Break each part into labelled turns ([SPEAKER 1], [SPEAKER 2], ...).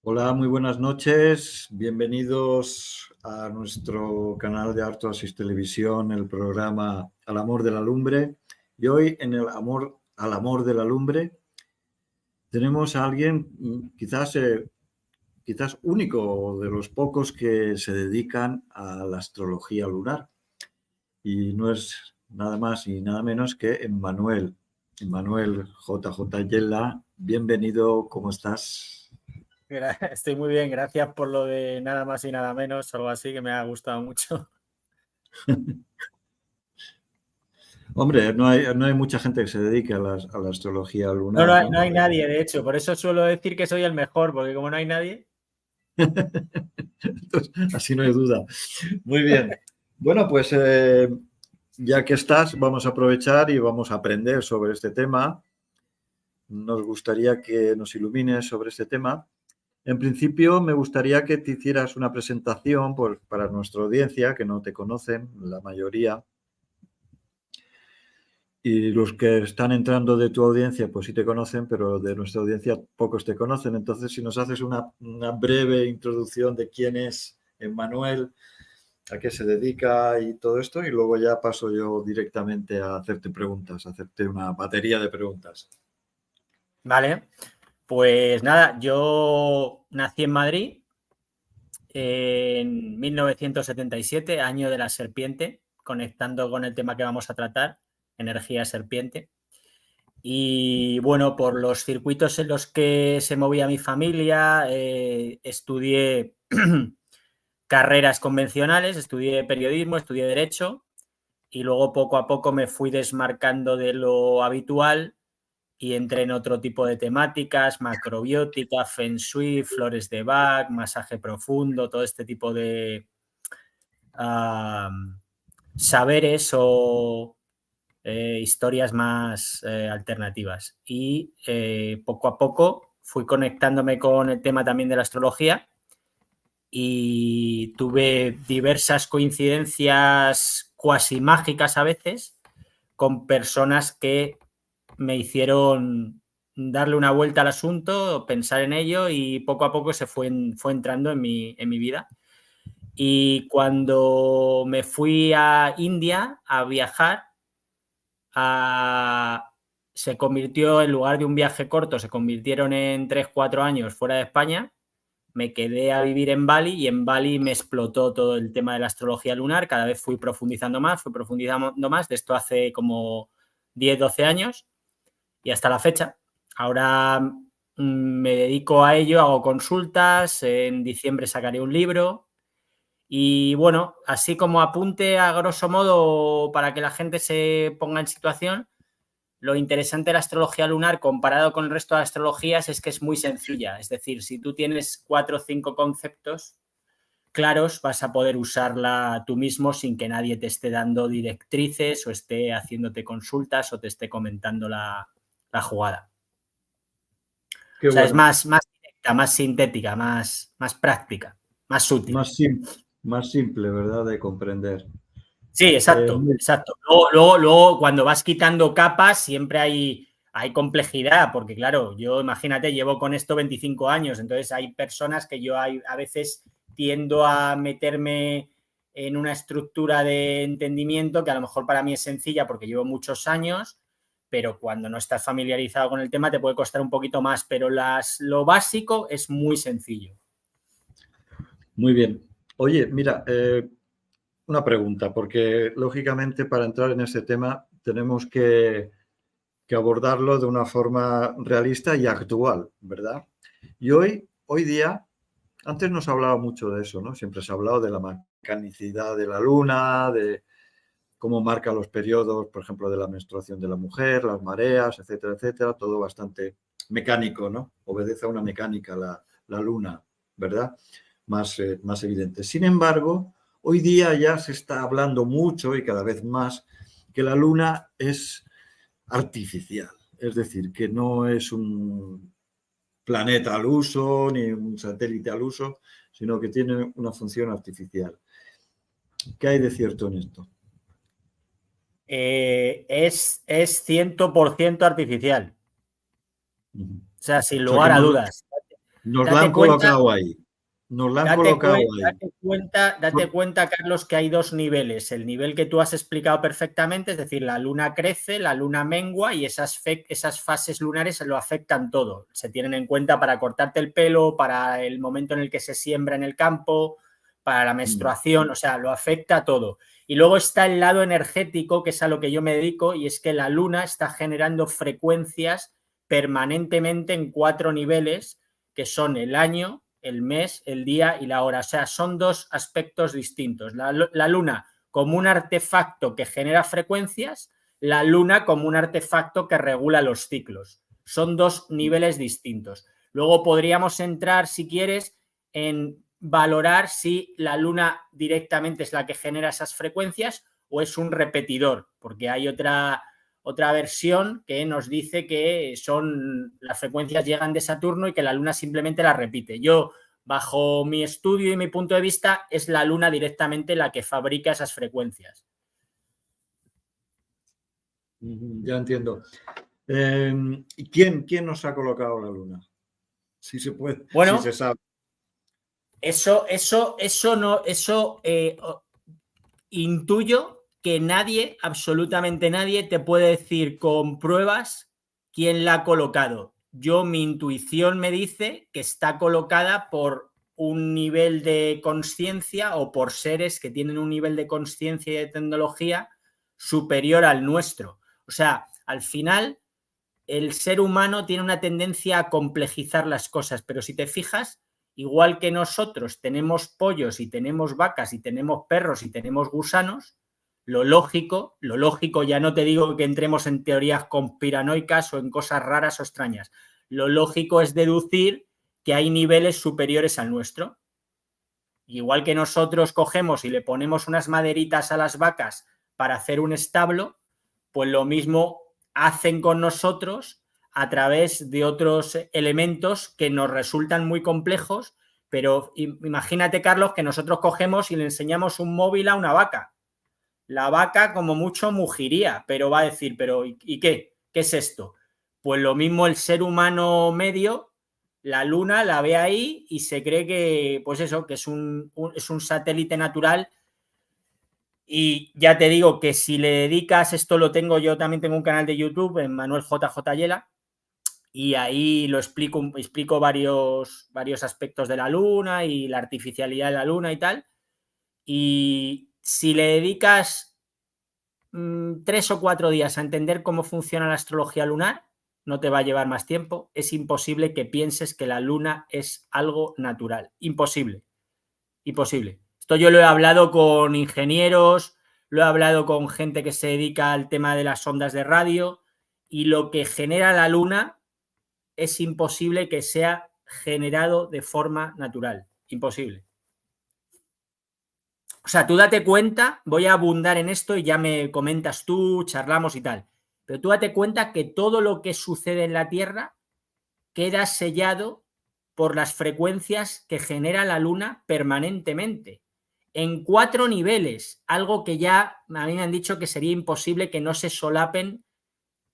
[SPEAKER 1] Hola, muy buenas noches. Bienvenidos a nuestro canal de Artoasis Televisión, el programa Al Amor de la Lumbre. Y hoy en el amor, Al Amor de la Lumbre tenemos a alguien quizás único, de los pocos que se dedican a la astrología lunar. Y no es nada más y nada menos que Emmanuel JJ Yela. Bienvenido, ¿cómo estás?
[SPEAKER 2] Estoy muy bien, gracias por lo de nada más y nada menos, algo así que me ha gustado mucho.
[SPEAKER 1] Hombre, no hay mucha gente que se dedique a la astrología lunar.
[SPEAKER 2] No hay nadie, de hecho, por eso suelo decir que soy el mejor, porque como no hay nadie.
[SPEAKER 1] Entonces, así no hay duda. Muy bien. Bueno, pues ya que estás, vamos a aprovechar y vamos a aprender sobre este tema. Nos gustaría que nos ilumines sobre este tema. En principio, me gustaría que te hicieras una presentación para nuestra audiencia, que no te conocen, la mayoría. Y los que están entrando de tu audiencia, pues sí te conocen, pero de nuestra audiencia pocos te conocen. Entonces, si nos haces una breve introducción de quién es Emmanuel, a qué se dedica y todo esto, y luego ya paso yo directamente a hacerte preguntas, a hacerte una batería de preguntas.
[SPEAKER 2] Vale, pues nada, yo nací en Madrid en 1977, año de la serpiente, conectando con el tema que vamos a tratar, energía serpiente. Y bueno, por los circuitos en los que se movía mi familia, estudié carreras convencionales, estudié periodismo, estudié derecho y luego poco a poco me fui desmarcando de lo habitual y entré en otro tipo de temáticas, macrobiótica, feng shui, flores de Bach, masaje profundo, todo este tipo de saberes o historias más alternativas. Y poco a poco fui conectándome con el tema también de la astrología y tuve diversas coincidencias cuasi mágicas a veces con personas que me hicieron darle una vuelta al asunto, pensar en ello y poco a poco se fue entrando en mi vida. Y cuando me fui a India a viajar, se convirtió, en lugar de un viaje corto, se convirtieron en 3-4 años fuera de España. Me quedé a vivir en Bali y en Bali me explotó todo el tema de la astrología lunar. Cada vez fui profundizando más. De esto hace como 10-12 años y hasta la fecha. Ahora me dedico a ello, hago consultas, en diciembre sacaré un libro y bueno, así como apunte a grosso modo para que la gente se ponga en situación, lo interesante de la astrología lunar comparado con el resto de astrologías es que es muy sencilla. Es decir, si tú tienes 4 o 5 conceptos claros, vas a poder usarla tú mismo sin que nadie te esté dando directrices o esté haciéndote consultas o te esté comentando la jugada.
[SPEAKER 1] Qué
[SPEAKER 2] o sea,
[SPEAKER 1] bueno.
[SPEAKER 2] es más directa, más sintética, más práctica, más útil.
[SPEAKER 1] Más simple, ¿verdad? De comprender.
[SPEAKER 2] Sí, exacto. Luego, cuando vas quitando capas, siempre hay complejidad, porque claro, yo imagínate, llevo con esto 25 años, entonces hay personas que yo a veces tiendo a meterme en una estructura de entendimiento que a lo mejor para mí es sencilla porque llevo muchos años, pero cuando no estás familiarizado con el tema te puede costar un poquito más, pero lo básico es muy sencillo.
[SPEAKER 1] Muy bien. Oye, mira, una pregunta, porque lógicamente para entrar en ese tema tenemos que abordarlo de una forma realista y actual, ¿verdad? Y hoy día, antes no se hablaba mucho de eso, ¿no? Siempre se ha hablado de la mecanicidad de la luna, de cómo marca los periodos, por ejemplo, de la menstruación de la mujer, las mareas, etcétera, etcétera, todo bastante mecánico, ¿no? Obedece a una mecánica la luna, ¿verdad? Más evidente. Sin embargo, hoy día ya se está hablando mucho y cada vez más que la luna es artificial, es decir, que no es un planeta al uso ni un satélite al uso, sino que tiene una función artificial. ¿Qué hay de cierto en esto?
[SPEAKER 2] Es 100% artificial. O sea, sin
[SPEAKER 1] O sea,
[SPEAKER 2] lugar a dudas.
[SPEAKER 1] nos la han colocado ahí. Nos la han colocado ahí.
[SPEAKER 2] Date cuenta, Carlos, que hay 2 niveles. El nivel que tú has explicado perfectamente, es decir, la luna crece, la luna mengua y esas fases lunares lo afectan todo. Se tienen en cuenta para cortarte el pelo, para el momento en el que se siembra en el campo, para la menstruación, o sea, lo afecta todo. Y luego está el lado energético, que es a lo que yo me dedico, y es que la luna está generando frecuencias permanentemente en 4 niveles, que son el año, el mes, el día y la hora. O sea, son 2 aspectos distintos. La luna como un artefacto que genera frecuencias, la luna como un artefacto que regula los ciclos. Son 2 niveles distintos. Luego podríamos entrar, si quieres, en valorar si la luna directamente es la que genera esas frecuencias o es un repetidor, porque hay otra versión que nos dice que las frecuencias llegan de Saturno y que la luna simplemente las repite. Yo, bajo mi estudio y mi punto de vista, es la luna directamente la que fabrica esas frecuencias.
[SPEAKER 1] Ya entiendo. ¿Quién nos ha colocado la luna? Si se puede,
[SPEAKER 2] bueno,
[SPEAKER 1] si se sabe.
[SPEAKER 2] Intuyo que nadie, absolutamente nadie, te puede decir con pruebas quién la ha colocado. Mi intuición me dice que está colocada por un nivel de consciencia o por seres que tienen un nivel de consciencia y de tecnología superior al nuestro. O sea, al final, el ser humano tiene una tendencia a complejizar las cosas, pero si te fijas, igual que nosotros tenemos pollos y tenemos vacas y tenemos perros y tenemos gusanos, Lo lógico, ya no te digo que entremos en teorías conspiranoicas o en cosas raras o extrañas. Lo lógico es deducir que hay niveles superiores al nuestro. Igual que nosotros cogemos y le ponemos unas maderitas a las vacas para hacer un establo, pues lo mismo hacen con nosotros a través de otros elementos que nos resultan muy complejos, pero imagínate, Carlos, que nosotros cogemos y le enseñamos un móvil a una vaca. La vaca como mucho mugiría, pero va a decir, pero ¿y qué? ¿Qué es esto? Pues lo mismo el ser humano medio, la luna la ve ahí y se cree que, pues eso, que es un satélite natural. Y ya te digo que si le dedicas, esto lo tengo, yo también tengo un canal de YouTube en Manuel JJ Yela, y ahí lo explico varios aspectos de la luna y la artificialidad de la luna y tal. Y si le dedicas 3 o 4 días a entender cómo funciona la astrología lunar, no te va a llevar más tiempo. Es imposible que pienses que la luna es algo natural. Imposible. Imposible. Esto yo lo he hablado con ingenieros, lo he hablado con gente que se dedica al tema de las ondas de radio, y lo que genera la luna es imposible que sea generado de forma natural. Imposible. O sea, tú date cuenta, voy a abundar en esto y ya me comentas tú, charlamos y tal, pero tú date cuenta que todo lo que sucede en la Tierra queda sellado por las frecuencias que genera la Luna permanentemente, en 4 niveles, algo que ya a mí me han dicho que sería imposible que no se solapen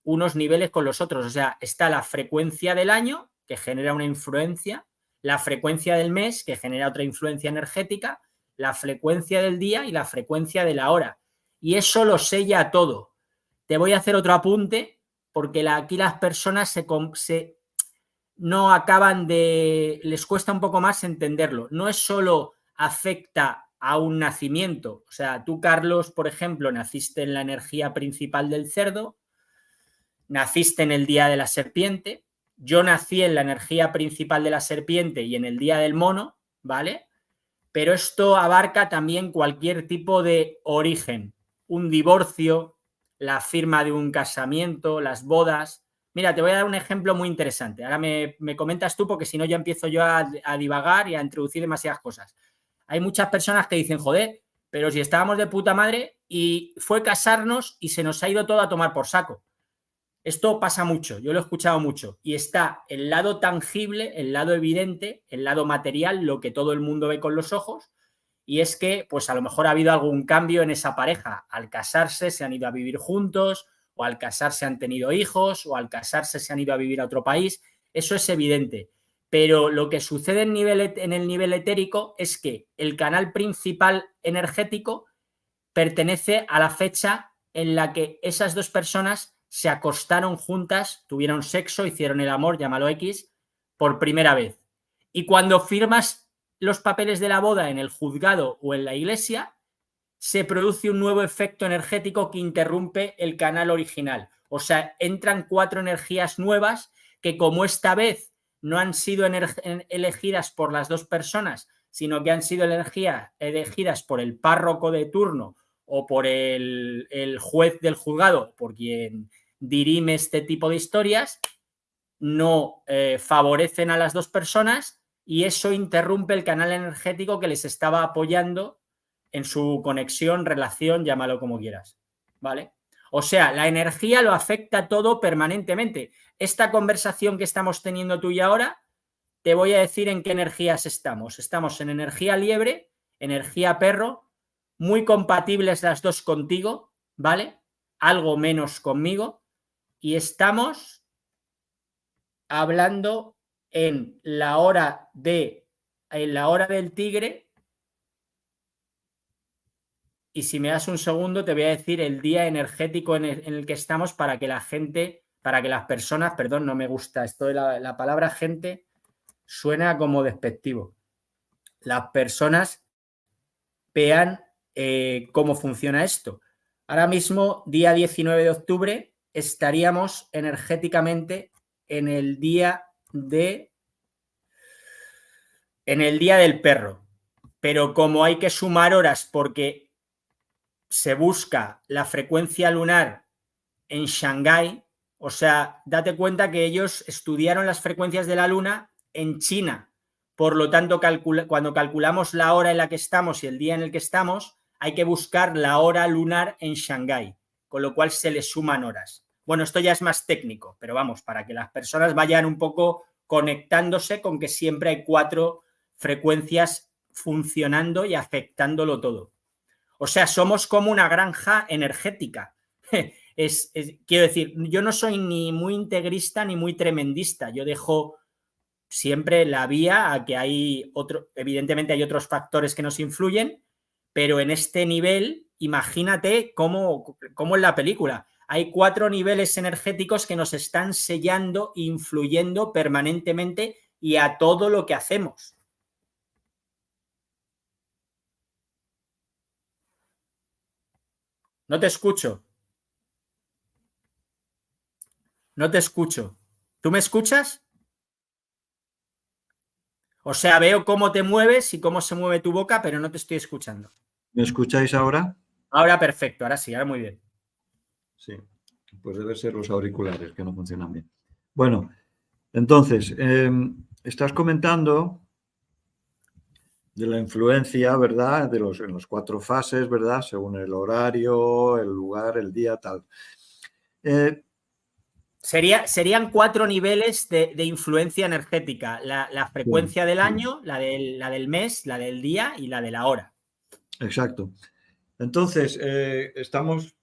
[SPEAKER 2] unos niveles con los otros. O sea, está la frecuencia del año, que genera una influencia, la frecuencia del mes, que genera otra influencia energética, la frecuencia del día y la frecuencia de la hora. Y eso lo sella todo. Te voy a hacer otro apunte, porque aquí las personas no acaban de... les cuesta un poco más entenderlo. No es solo afecta a un nacimiento. O sea, tú, Carlos, por ejemplo, naciste en la energía principal del cerdo, naciste en el día de la serpiente, yo nací en la energía principal de la serpiente y en el día del mono, ¿vale? Pero esto abarca también cualquier tipo de origen, un divorcio, la firma de un casamiento, las bodas. Mira, te voy a dar un ejemplo muy interesante. Ahora me comentas tú, porque si no ya empiezo yo a divagar y a introducir demasiadas cosas. Hay muchas personas que dicen, joder, pero si estábamos de puta madre y fue casarnos y se nos ha ido todo a tomar por saco. Esto pasa mucho, yo lo he escuchado mucho, y está el lado tangible, el lado evidente, el lado material, lo que todo el mundo ve con los ojos, y es que pues a lo mejor ha habido algún cambio en esa pareja. Al casarse se han ido a vivir juntos, o al casarse han tenido hijos, o al casarse se han ido a vivir a otro país. Eso es evidente, pero lo que sucede en el nivel etérico es que el canal principal energético pertenece a la fecha en la que esas dos personas se acostaron juntas, tuvieron sexo, hicieron el amor, llámalo X, por primera vez. Y cuando firmas los papeles de la boda en el juzgado o en la iglesia, se produce un nuevo efecto energético que interrumpe el canal original. O sea, entran 4 energías nuevas que, como esta vez no han sido elegidas por las dos personas, sino que han sido elegidas por el párroco de turno o por el juez del juzgado, por quien dirime este tipo de historias, no favorecen a las dos personas, y eso interrumpe el canal energético que les estaba apoyando en su conexión, relación, llámalo como quieras, ¿vale? O sea, la energía lo afecta todo permanentemente. Esta conversación que estamos teniendo tú y ahora, te voy a decir en qué energías estamos. Estamos en energía liebre, energía perro, muy compatibles las dos contigo, ¿vale? Algo menos conmigo. Y estamos hablando en la hora del tigre. Y si me das un segundo, te voy a decir el día energético en el que estamos, para que la gente, para que las personas, perdón, no me gusta esto de la palabra gente, suena como despectivo. Las personas vean cómo funciona esto. Ahora mismo, día 19 de octubre, estaríamos energéticamente en el día del perro. Pero como hay que sumar horas, porque se busca la frecuencia lunar en Shanghái. O sea, date cuenta que ellos estudiaron las frecuencias de la luna en China. Por lo tanto, cuando calculamos la hora en la que estamos y el día en el que estamos, hay que buscar la hora lunar en Shanghái, con lo cual se le suman horas. Bueno, esto ya es más técnico, pero vamos, para que las personas vayan un poco conectándose con que siempre hay 4 frecuencias funcionando y afectándolo todo. O sea, somos como una granja energética. Quiero decir, yo no soy ni muy integrista ni muy tremendista. Yo dejo siempre la vía a que evidentemente hay otros factores que nos influyen, pero en este nivel, imagínate cómo en la película. Hay 4 niveles energéticos que nos están sellando, influyendo permanentemente y a todo lo que hacemos. No te escucho. No te escucho. ¿Tú me escuchas? O sea, veo cómo te mueves y cómo se mueve tu boca, pero no te estoy escuchando.
[SPEAKER 1] ¿Me escucháis ahora?
[SPEAKER 2] Ahora perfecto, ahora sí, ahora muy bien.
[SPEAKER 1] Sí, pues debe ser los auriculares que no funcionan bien. Bueno, entonces, estás comentando de la influencia, ¿verdad? En las 4 fases, ¿verdad? Según el horario, el lugar, el día, tal.
[SPEAKER 2] Serían 4 niveles de influencia energética. La frecuencia del año, la del mes, la del día y la de la hora.
[SPEAKER 1] Exacto. Entonces, estamos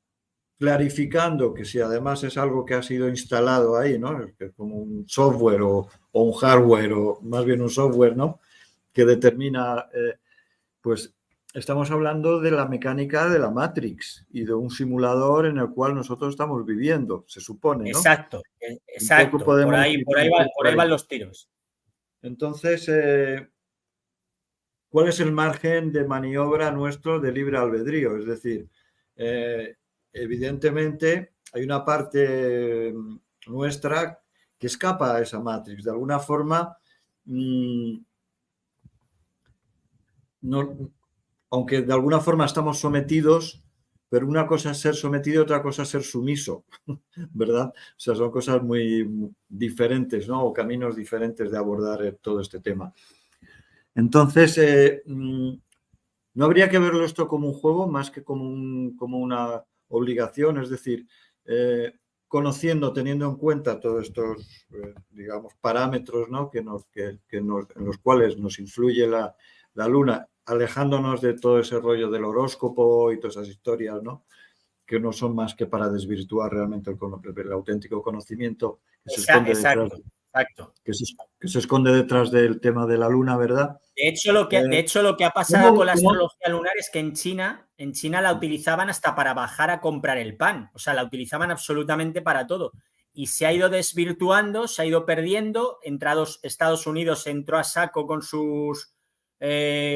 [SPEAKER 1] clarificando que si además es algo que ha sido instalado ahí, ¿no? Es como un software o un hardware, o más bien un software, ¿no? Que determina, pues estamos hablando de la mecánica de la Matrix y de un simulador en el cual nosotros estamos viviendo, se supone, ¿no?
[SPEAKER 2] Exacto, exacto. Por ahí van los tiros.
[SPEAKER 1] Entonces, ¿cuál es el margen de maniobra nuestro de libre albedrío? Es decir, evidentemente hay una parte nuestra que escapa a esa Matrix. De alguna forma, no, aunque de alguna forma estamos sometidos, pero una cosa es ser sometido y otra cosa es ser sumiso, ¿verdad? O sea, son cosas muy diferentes, ¿no? O caminos diferentes de abordar todo este tema. Entonces, no habría que verlo esto como un juego más que como una obligación, es decir, conociendo, teniendo en cuenta todos estos, digamos, parámetros, ¿no? en los cuales nos influye la luna, alejándonos de todo ese rollo del horóscopo y todas esas historias, ¿no? Que no son más que para desvirtuar realmente el auténtico conocimiento que se esconde detrás.
[SPEAKER 2] Exacto.
[SPEAKER 1] Que se esconde detrás del tema de la luna, ¿verdad?
[SPEAKER 2] De hecho, lo que ha pasado con la astrología lunar es que en China la utilizaban hasta para bajar a comprar el pan. O sea, la utilizaban absolutamente para todo. Y se ha ido desvirtuando, se ha ido perdiendo. Estados Unidos entró a saco con sus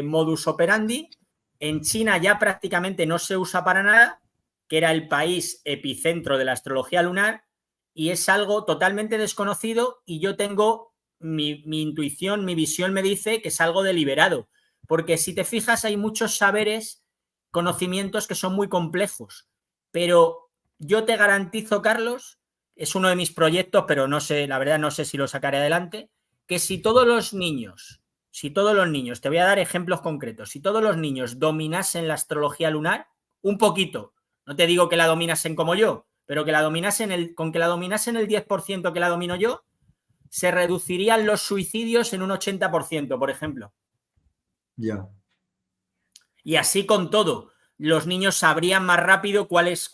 [SPEAKER 2] modus operandi. En China ya prácticamente no se usa para nada, que era el país epicentro de la astrología lunar, y es algo totalmente desconocido, y yo tengo mi intuición, mi visión me dice que es algo deliberado, porque si te fijas hay muchos saberes, conocimientos que son muy complejos, pero yo te garantizo, Carlos, es uno de mis proyectos, pero no sé, la verdad no sé si lo sacaré adelante, que si todos los niños, te voy a dar ejemplos concretos, si todos los niños dominasen la astrología lunar, un poquito, no te digo que la dominasen como yo, pero que la dominasen con que la dominasen el 10% que la domino yo, se reducirían los suicidios en un 80%, por ejemplo.
[SPEAKER 1] Ya.
[SPEAKER 2] Y así con todo. Los niños sabrían más rápido cuáles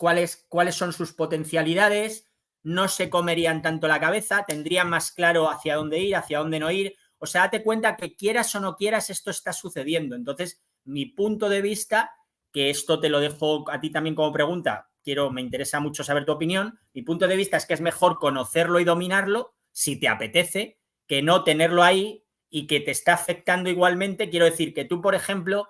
[SPEAKER 2] son sus potencialidades, no se comerían tanto la cabeza, tendrían más claro hacia dónde ir, hacia dónde no ir. O sea, date cuenta que quieras o no quieras, esto está sucediendo. Entonces, mi punto de vista, que esto te lo dejo a ti también como pregunta, me interesa mucho saber tu opinión, mi punto de vista es que es mejor conocerlo y dominarlo, si te apetece, que no tenerlo ahí y que te está afectando igualmente. Quiero decir que tú, por ejemplo,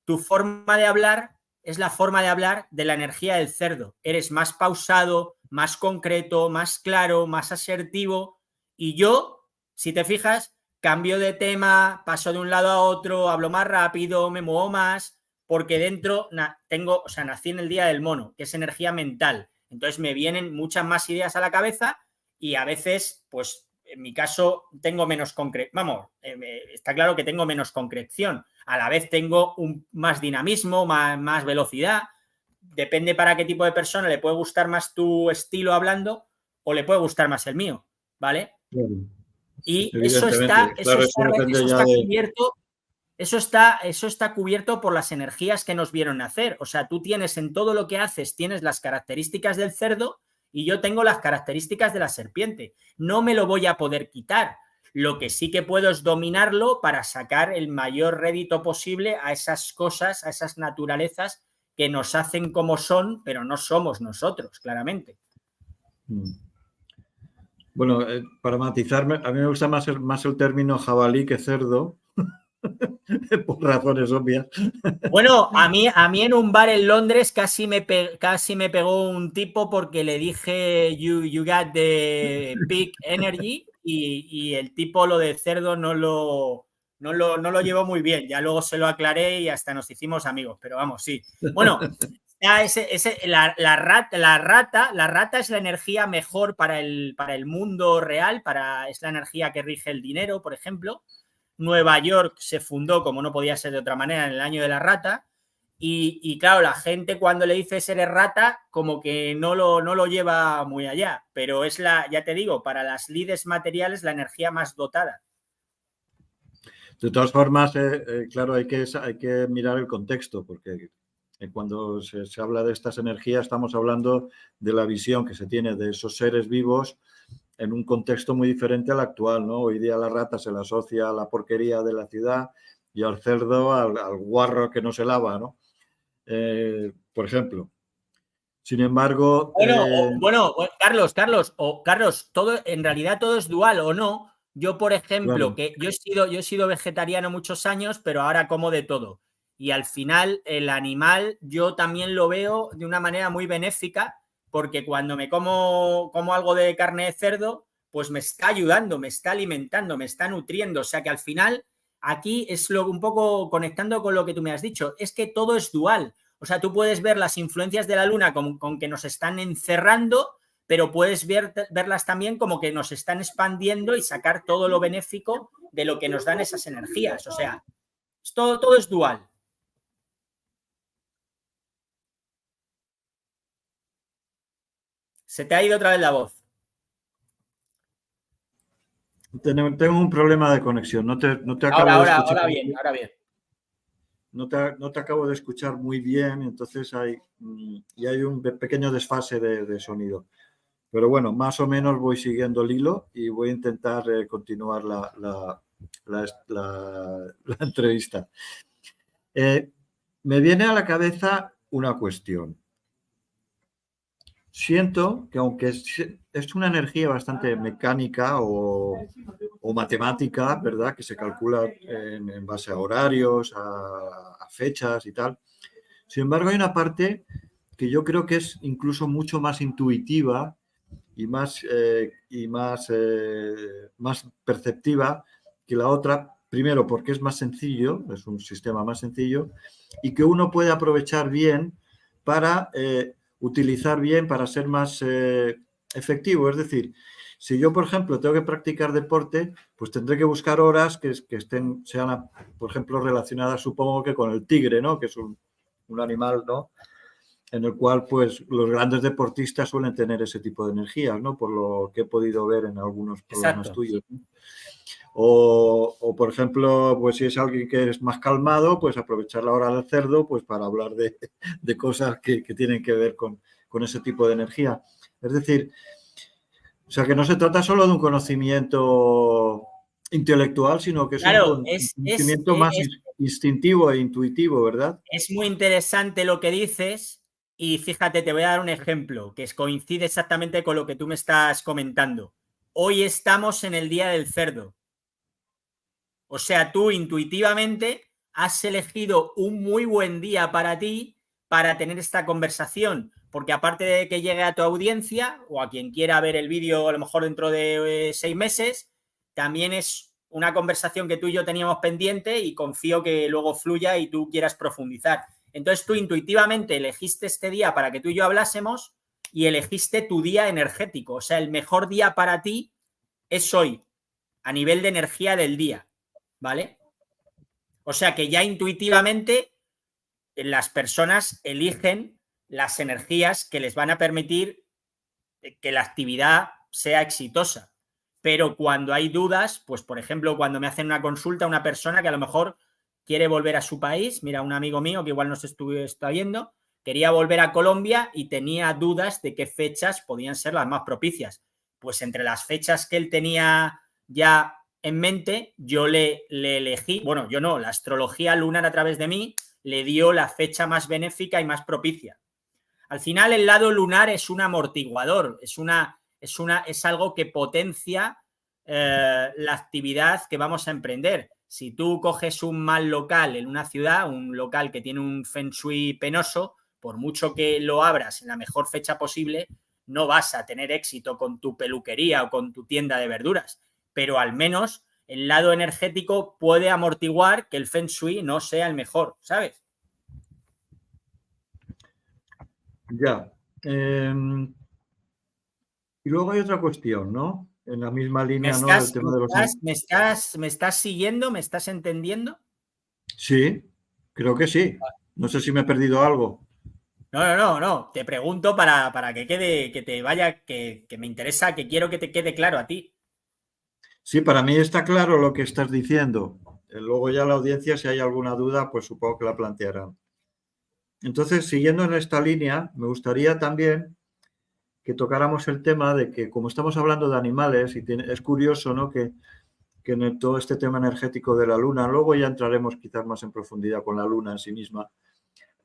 [SPEAKER 2] tu forma de hablar es la forma de hablar de la energía del cerdo. Eres más pausado, más concreto, más claro, más asertivo. Y yo, si te fijas, cambio de tema, paso de un lado a otro, hablo más rápido, me muevo más, porque dentro tengo, o sea, nací en el día del mono, que es energía mental. Entonces me vienen muchas más ideas a la cabeza y a veces, pues en mi caso, tengo menos concreción. Vamos, está claro que tengo menos concreción. A la vez tengo más dinamismo, más velocidad. Depende para qué tipo de persona le puede gustar más tu estilo hablando o le puede gustar más el mío, ¿vale?
[SPEAKER 1] Claro.
[SPEAKER 2] Y
[SPEAKER 1] Evidentemente, claro, eso depende ya de...
[SPEAKER 2] cubierto. Eso está cubierto por las energías que nos vieron nacer. O sea, tú tienes en todo lo que haces, tienes las características del cerdo y yo tengo las características de la serpiente. No me lo voy a poder quitar. Lo que sí que puedo es dominarlo para sacar el mayor rédito posible a esas cosas, a esas naturalezas que nos hacen como son, pero no somos nosotros, claramente.
[SPEAKER 1] Bueno, para matizarme, a mí me gusta más el término jabalí que cerdo, por razones obvias.
[SPEAKER 2] Bueno, a mí en un bar en Londres casi me pegó un tipo porque le dije you got the pig energy y el tipo lo de cerdo no lo llevó muy bien. Ya luego se lo aclaré y hasta nos hicimos amigos, pero vamos, sí. Bueno, la rata es la energía mejor para el mundo real, es la energía que rige el dinero, por ejemplo. Nueva York se fundó, como no podía ser de otra manera, en el año de la rata. Y claro, la gente cuando le dice eres rata, como que no lo lleva muy allá. Pero es ya te digo, para las lides materiales, la energía más dotada.
[SPEAKER 1] De todas formas, claro, hay que mirar el contexto, porque cuando se habla de estas energías, estamos hablando de la visión que se tiene de esos seres vivos en un contexto muy diferente al actual, ¿no? Hoy día la rata se la asocia a la porquería de la ciudad y al cerdo al guarro que no se lava, ¿no? Por ejemplo. Sin embargo...
[SPEAKER 2] Bueno, Carlos, en realidad todo es dual, ¿o no? Yo, por ejemplo,
[SPEAKER 1] claro.
[SPEAKER 2] que yo he sido vegetariano muchos años, pero ahora como de todo. Y al final el animal yo también lo veo de una manera muy benéfica, porque cuando me como algo de carne de cerdo, pues me está ayudando, me está alimentando, me está nutriendo. O sea que al final aquí es un poco conectando con lo que tú me has dicho, es que todo es dual. O sea, tú puedes ver las influencias de la luna con que nos están encerrando, pero puedes verlas también como que nos están expandiendo y sacar todo lo benéfico de lo que nos dan esas energías. O sea, todo es dual. Se te ha ido otra vez la voz.
[SPEAKER 1] Tengo un problema de conexión. No te acabo de escuchar.
[SPEAKER 2] Ahora bien.
[SPEAKER 1] No te acabo de escuchar muy bien, entonces hay un pequeño desfase de sonido. Pero bueno, más o menos voy siguiendo el hilo y voy a intentar continuar la entrevista. Me viene a la cabeza una cuestión. Siento que aunque es una energía bastante mecánica o matemática, ¿verdad? Que se calcula en base a horarios, a fechas y tal. Sin embargo, hay una parte que yo creo que es incluso mucho más intuitiva y más perceptiva que la otra. Primero, porque es más sencillo, es un sistema más sencillo y que uno puede aprovechar bien para utilizar bien, para ser más efectivo. Es decir, si yo, por ejemplo, tengo que practicar deporte, pues tendré que buscar horas que sean, por ejemplo, relacionadas, supongo que con el tigre, ¿no? Que es un animal, ¿no? En el cual, pues, los grandes deportistas suelen tener ese tipo de energías, ¿no? Por lo que he podido ver en algunos programas
[SPEAKER 2] Exacto.
[SPEAKER 1] tuyos, ¿no? O, por ejemplo, pues si es alguien que es más calmado, pues aprovechar la hora del cerdo, pues para hablar de cosas que tienen que ver con ese tipo de energía. Es decir, o sea, que no se trata solo de un conocimiento intelectual, sino que es un conocimiento más instintivo e intuitivo, ¿verdad?
[SPEAKER 2] Es muy interesante lo que dices y fíjate, te voy a dar un ejemplo que coincide exactamente con lo que tú me estás comentando. Hoy estamos en el Día del Cerdo. O sea, tú intuitivamente has elegido un muy buen día para ti para tener esta conversación, porque aparte de que llegue a tu audiencia o a quien quiera ver el vídeo a lo mejor dentro de 6 meses, también es una conversación que tú y yo teníamos pendiente y confío que luego fluya y tú quieras profundizar. Entonces tú intuitivamente elegiste este día para que tú y yo hablásemos y elegiste tu día energético. O sea, el mejor día para ti es hoy, a nivel de energía del día, ¿vale? O sea que ya intuitivamente las personas eligen las energías que les van a permitir que la actividad sea exitosa. Pero cuando hay dudas, pues por ejemplo, cuando me hacen una consulta una persona que a lo mejor quiere volver a su país, mira, un amigo mío que igual nos está viendo, quería volver a Colombia y tenía dudas de qué fechas podían ser las más propicias. Pues entre las fechas que él tenía ya en mente, yo le elegí, bueno, yo no, la astrología lunar a través de mí le dio la fecha más benéfica y más propicia. Al final, el lado lunar es un amortiguador, es algo que potencia la actividad que vamos a emprender. Si tú coges un mal local en una ciudad, un local que tiene un feng shui penoso, por mucho que lo abras en la mejor fecha posible, no vas a tener éxito con tu peluquería o con tu tienda de verduras. Pero al menos el lado energético puede amortiguar que el feng shui no sea el mejor, ¿sabes?
[SPEAKER 1] Ya. Y luego hay otra cuestión, ¿no? En la misma línea, ¿no? Del tema de los...
[SPEAKER 2] ¿Me estás siguiendo? ¿Me estás entendiendo?
[SPEAKER 1] Sí, creo que sí. No sé si me he perdido algo.
[SPEAKER 2] No. Te pregunto para que quede, que te vaya, que me interesa, que quiero que te quede claro a ti.
[SPEAKER 1] Sí, para mí está claro lo que estás diciendo. Luego ya la audiencia, si hay alguna duda, pues supongo que la plantearán. Entonces, siguiendo en esta línea, me gustaría también que tocáramos el tema de que, como estamos hablando de animales, y es curioso, ¿no? Que en todo este tema energético de la luna, luego ya entraremos quizás más en profundidad con la luna en sí misma,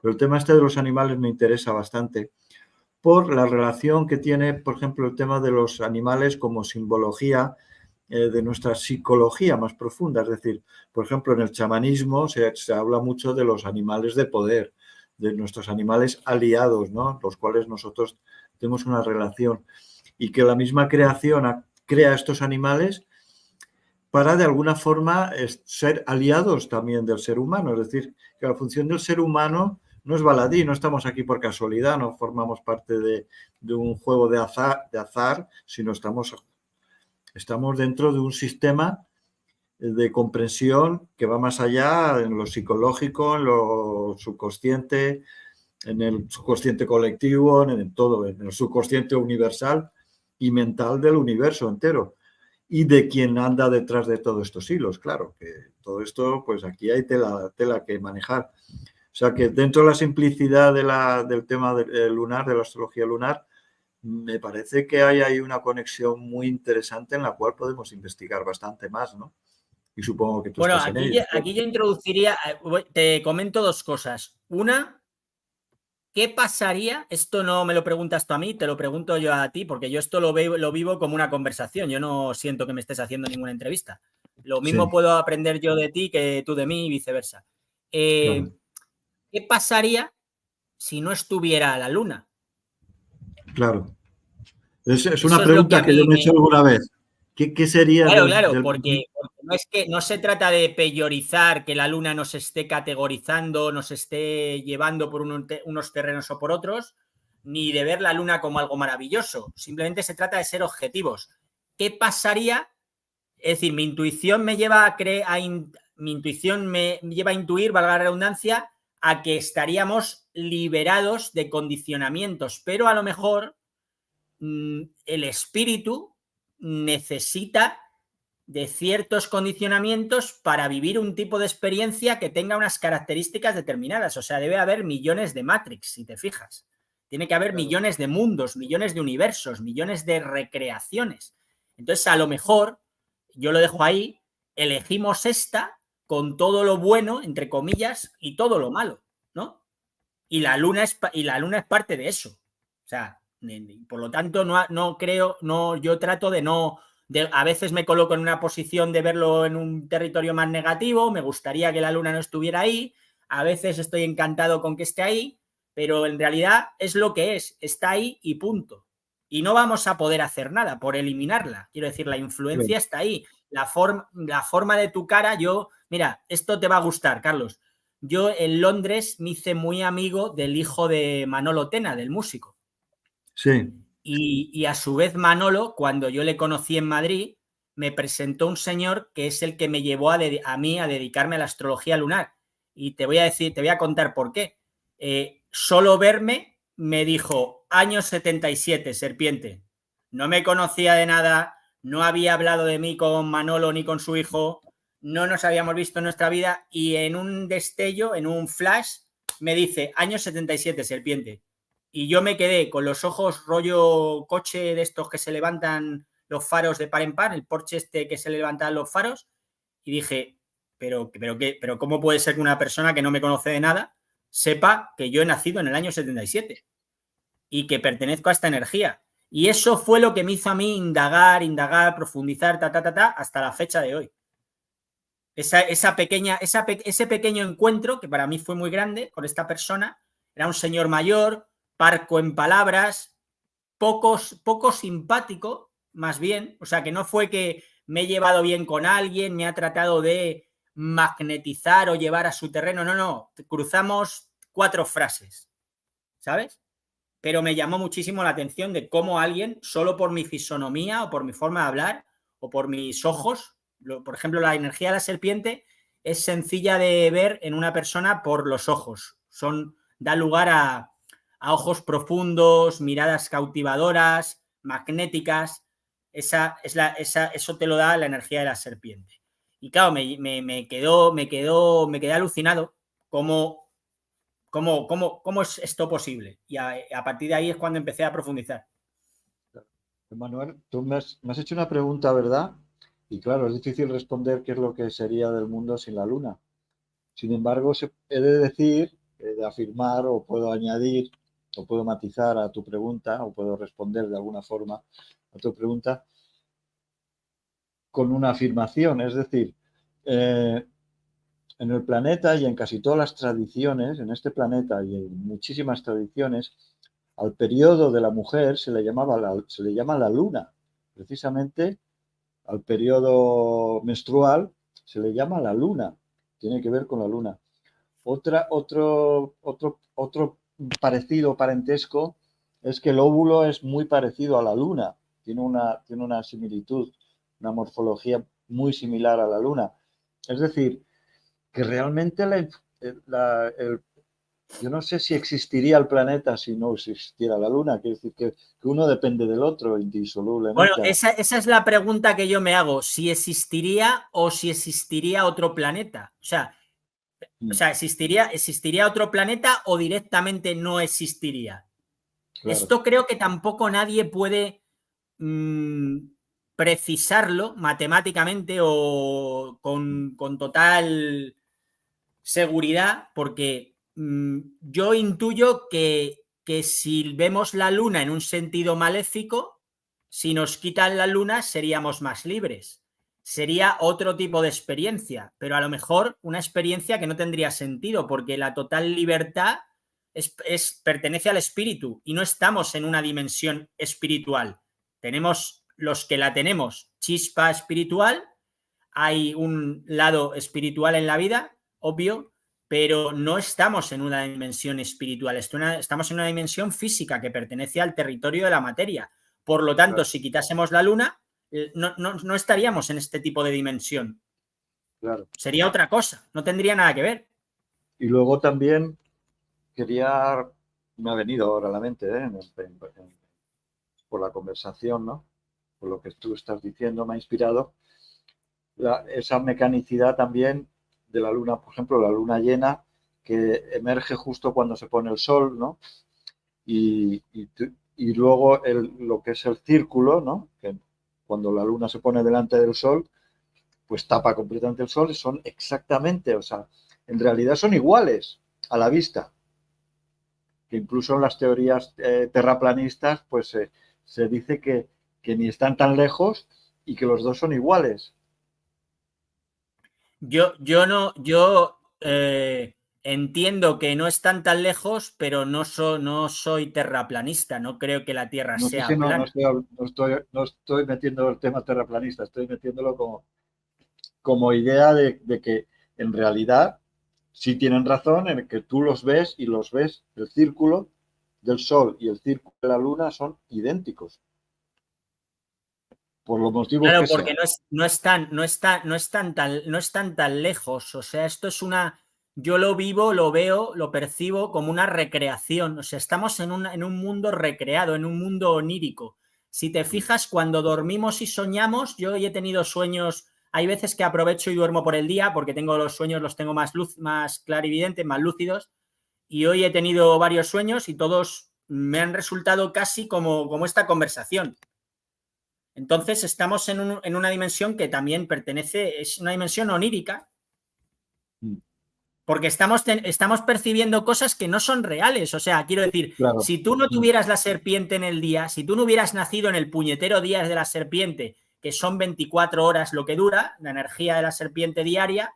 [SPEAKER 1] pero el tema este de los animales me interesa bastante por la relación que tiene, por ejemplo, el tema de los animales como simbología de nuestra psicología más profunda. Es decir, por ejemplo, en el chamanismo se habla mucho de los animales de poder, de nuestros animales aliados, ¿no? Los cuales nosotros tenemos una relación y que la misma creación crea estos animales para de alguna forma ser aliados también del ser humano. Es decir, que la función del ser humano no es baladí, no estamos aquí por casualidad, no formamos parte de un juego de azar, sino estamos dentro de un sistema de comprensión que va más allá en lo psicológico, en lo subconsciente, en el subconsciente colectivo, en todo, en el subconsciente universal y mental del universo entero. Y de quien anda detrás de todos estos hilos, claro, que todo esto, pues aquí hay tela que manejar. O sea que dentro de la simplicidad del tema lunar, de la astrología lunar, me parece que hay ahí una conexión muy interesante en la cual podemos investigar bastante más, ¿no? Y supongo que tú
[SPEAKER 2] Bueno,
[SPEAKER 1] estás en ello.
[SPEAKER 2] aquí yo introduciría, te comento dos cosas. Una, ¿qué pasaría? Esto no me lo preguntas tú a mí, te lo pregunto yo a ti, porque yo esto lo vivo como una conversación. Yo no siento que me estés haciendo ninguna entrevista. Lo mismo
[SPEAKER 1] Sí,
[SPEAKER 2] puedo aprender yo de ti que tú de mí y viceversa.
[SPEAKER 1] claro.
[SPEAKER 2] ¿Qué pasaría si no estuviera la luna?
[SPEAKER 1] Claro. Es una
[SPEAKER 2] Eso es lo que
[SPEAKER 1] pregunta
[SPEAKER 2] a
[SPEAKER 1] que yo
[SPEAKER 2] mí
[SPEAKER 1] me he
[SPEAKER 2] me...
[SPEAKER 1] hecho alguna vez. ¿Qué sería
[SPEAKER 2] Claro,
[SPEAKER 1] del...
[SPEAKER 2] porque no es que no se trata de peyorizar, que la luna nos esté categorizando, nos esté llevando por unos terrenos o por otros, ni de ver la luna como algo maravilloso. Simplemente se trata de ser objetivos. ¿Qué pasaría? Es decir, mi intuición me lleva a intuir, valga la redundancia, a que estaríamos liberados de condicionamientos, pero a lo mejor el espíritu necesita de ciertos condicionamientos para vivir un tipo de experiencia que tenga unas características determinadas. O sea, debe haber millones de Matrix, si te fijas. Tiene que haber
[SPEAKER 1] Claro.
[SPEAKER 2] millones de mundos, millones de universos, millones de recreaciones. Entonces, a lo mejor, yo lo dejo ahí, elegimos esta con todo lo bueno, entre comillas, y todo lo malo, ¿no? Y la luna es parte de eso. O sea, por lo tanto, no creo, no, yo trato de no, a veces me coloco en una posición de verlo en un territorio más negativo, me gustaría que la luna no estuviera ahí, a veces estoy encantado con que esté ahí, pero en realidad es lo que es, está ahí y punto. Y no vamos a poder hacer nada por eliminarla. Quiero decir, la
[SPEAKER 1] Claro.
[SPEAKER 2] influencia está ahí. La forma de tu cara, mira, esto te va a gustar, Carlos. yo en Londres me hice muy amigo del hijo de Manolo Tena, del músico.
[SPEAKER 1] Sí.
[SPEAKER 2] Y a su vez Manolo, cuando yo le conocí en Madrid, me presentó un señor que es el que me llevó a mí a dedicarme a la astrología lunar. Y te voy a contar por qué. Solo verme me dijo, año 77, serpiente. No me conocía de nada, no había hablado de mí con Manolo ni con su hijo, no nos habíamos visto en nuestra vida y en un destello, en un flash, me dice, año 77, serpiente. Y yo me quedé con los ojos rollo coche de estos que se levantan los faros de par en par, el Porsche este que se le levantan los faros, y dije, pero ¿cómo puede ser que una persona que no me conoce de nada sepa que yo he nacido en el año 77 y que pertenezco a esta energía? Y eso fue lo que me hizo a mí indagar, profundizar, hasta la fecha de hoy. Ese pequeño encuentro, que para mí fue muy grande, con esta persona, era un señor mayor, parco en palabras, poco simpático, más bien, o sea, que no fue que me he llevado bien con alguien, me ha tratado de magnetizar o llevar a su terreno, no, cruzamos 4 frases, ¿sabes? Pero me llamó muchísimo la atención de cómo alguien, solo por mi fisonomía o por mi forma de hablar o por mis ojos, por ejemplo, la energía de la serpiente es sencilla de ver en una persona por los ojos, da lugar a ojos profundos, miradas cautivadoras, magnéticas. Eso te lo da la energía de la serpiente. Y claro, me quedé alucinado cómo es esto posible. Y a partir de ahí es cuando empecé a profundizar.
[SPEAKER 1] Manuel, tú me has hecho una pregunta, ¿verdad? Y claro, es difícil responder qué es lo que sería del mundo sin la luna. Sin embargo, he de decir, he de afirmar o puedo añadir o puedo matizar a tu pregunta o puedo responder de alguna forma a tu pregunta con una afirmación. Es decir, en el planeta y en casi todas las tradiciones, en este planeta y en muchísimas tradiciones, al periodo de la mujer se le llama la luna. Precisamente al periodo menstrual se le llama la luna. Tiene que ver con la luna. Otro parecido, parentesco, es que el óvulo es muy parecido a la luna. Tiene una similitud, una morfología muy similar a la luna. Es decir, que realmente yo no sé si existiría el planeta si no existiera la luna. Quiere decir que uno depende del otro indisolublemente.
[SPEAKER 2] Bueno, esa es la pregunta que yo me hago, si existiría o si existiría otro planeta. O sea, ¿existiría otro planeta o directamente no existiría? Claro. Esto creo que tampoco nadie puede precisarlo matemáticamente o con total seguridad, porque yo intuyo que si vemos la luna en un sentido maléfico, si nos quitan la luna seríamos más libres. Sería otro tipo de experiencia, pero a lo mejor una experiencia que no tendría sentido, porque la total libertad pertenece al espíritu y no estamos en una dimensión espiritual. Tenemos los que la tenemos, chispa espiritual, hay un lado espiritual en la vida, obvio, pero no estamos en una dimensión espiritual, estamos en una dimensión física que pertenece al territorio de la materia. Por lo tanto, claro, si quitásemos la luna, no estaríamos en este tipo de dimensión. Claro. Sería otra cosa, no tendría nada que ver.
[SPEAKER 1] Y luego también me ha venido ahora a la mente, por la conversación, ¿no? Por lo que tú estás diciendo, me ha inspirado esa mecanicidad también de la luna, por ejemplo, la luna llena, que emerge justo cuando se pone el sol, ¿no? Y luego lo que es el círculo, ¿no? Que cuando la luna se pone delante del sol, pues tapa completamente el sol, y son exactamente, o sea, en realidad son iguales a la vista. Que incluso en las teorías terraplanistas, pues se dice que ni están tan lejos y que los dos son iguales.
[SPEAKER 2] Yo entiendo que no están tan lejos, pero no soy terraplanista, no creo que la Tierra sea plana.
[SPEAKER 1] No estoy metiendo el tema terraplanista, estoy metiéndolo como idea de que en realidad sí tienen razón en que tú los ves y los ves, el círculo del Sol y el círculo de la Luna son idénticos, por los motivos
[SPEAKER 2] Claro,
[SPEAKER 1] que
[SPEAKER 2] porque
[SPEAKER 1] sean.
[SPEAKER 2] no están tan lejos. O sea, esto es yo lo vivo, lo veo, lo percibo como una recreación. O sea, estamos en un mundo recreado, en un mundo onírico. Si te fijas, cuando dormimos y soñamos, yo he tenido sueños, hay veces que aprovecho y duermo por el día porque tengo los sueños, los tengo más clarividentes, más lúcidos, y hoy he tenido varios sueños y todos me han resultado casi como esta conversación. Entonces estamos en una dimensión que también es una dimensión onírica, porque estamos percibiendo cosas que no son reales. O sea, quiero decir,
[SPEAKER 1] Claro.
[SPEAKER 2] si tú no tuvieras la serpiente en el día, si tú no hubieras nacido en el puñetero día de la serpiente, que son 24 horas lo que dura, la energía de la serpiente diaria,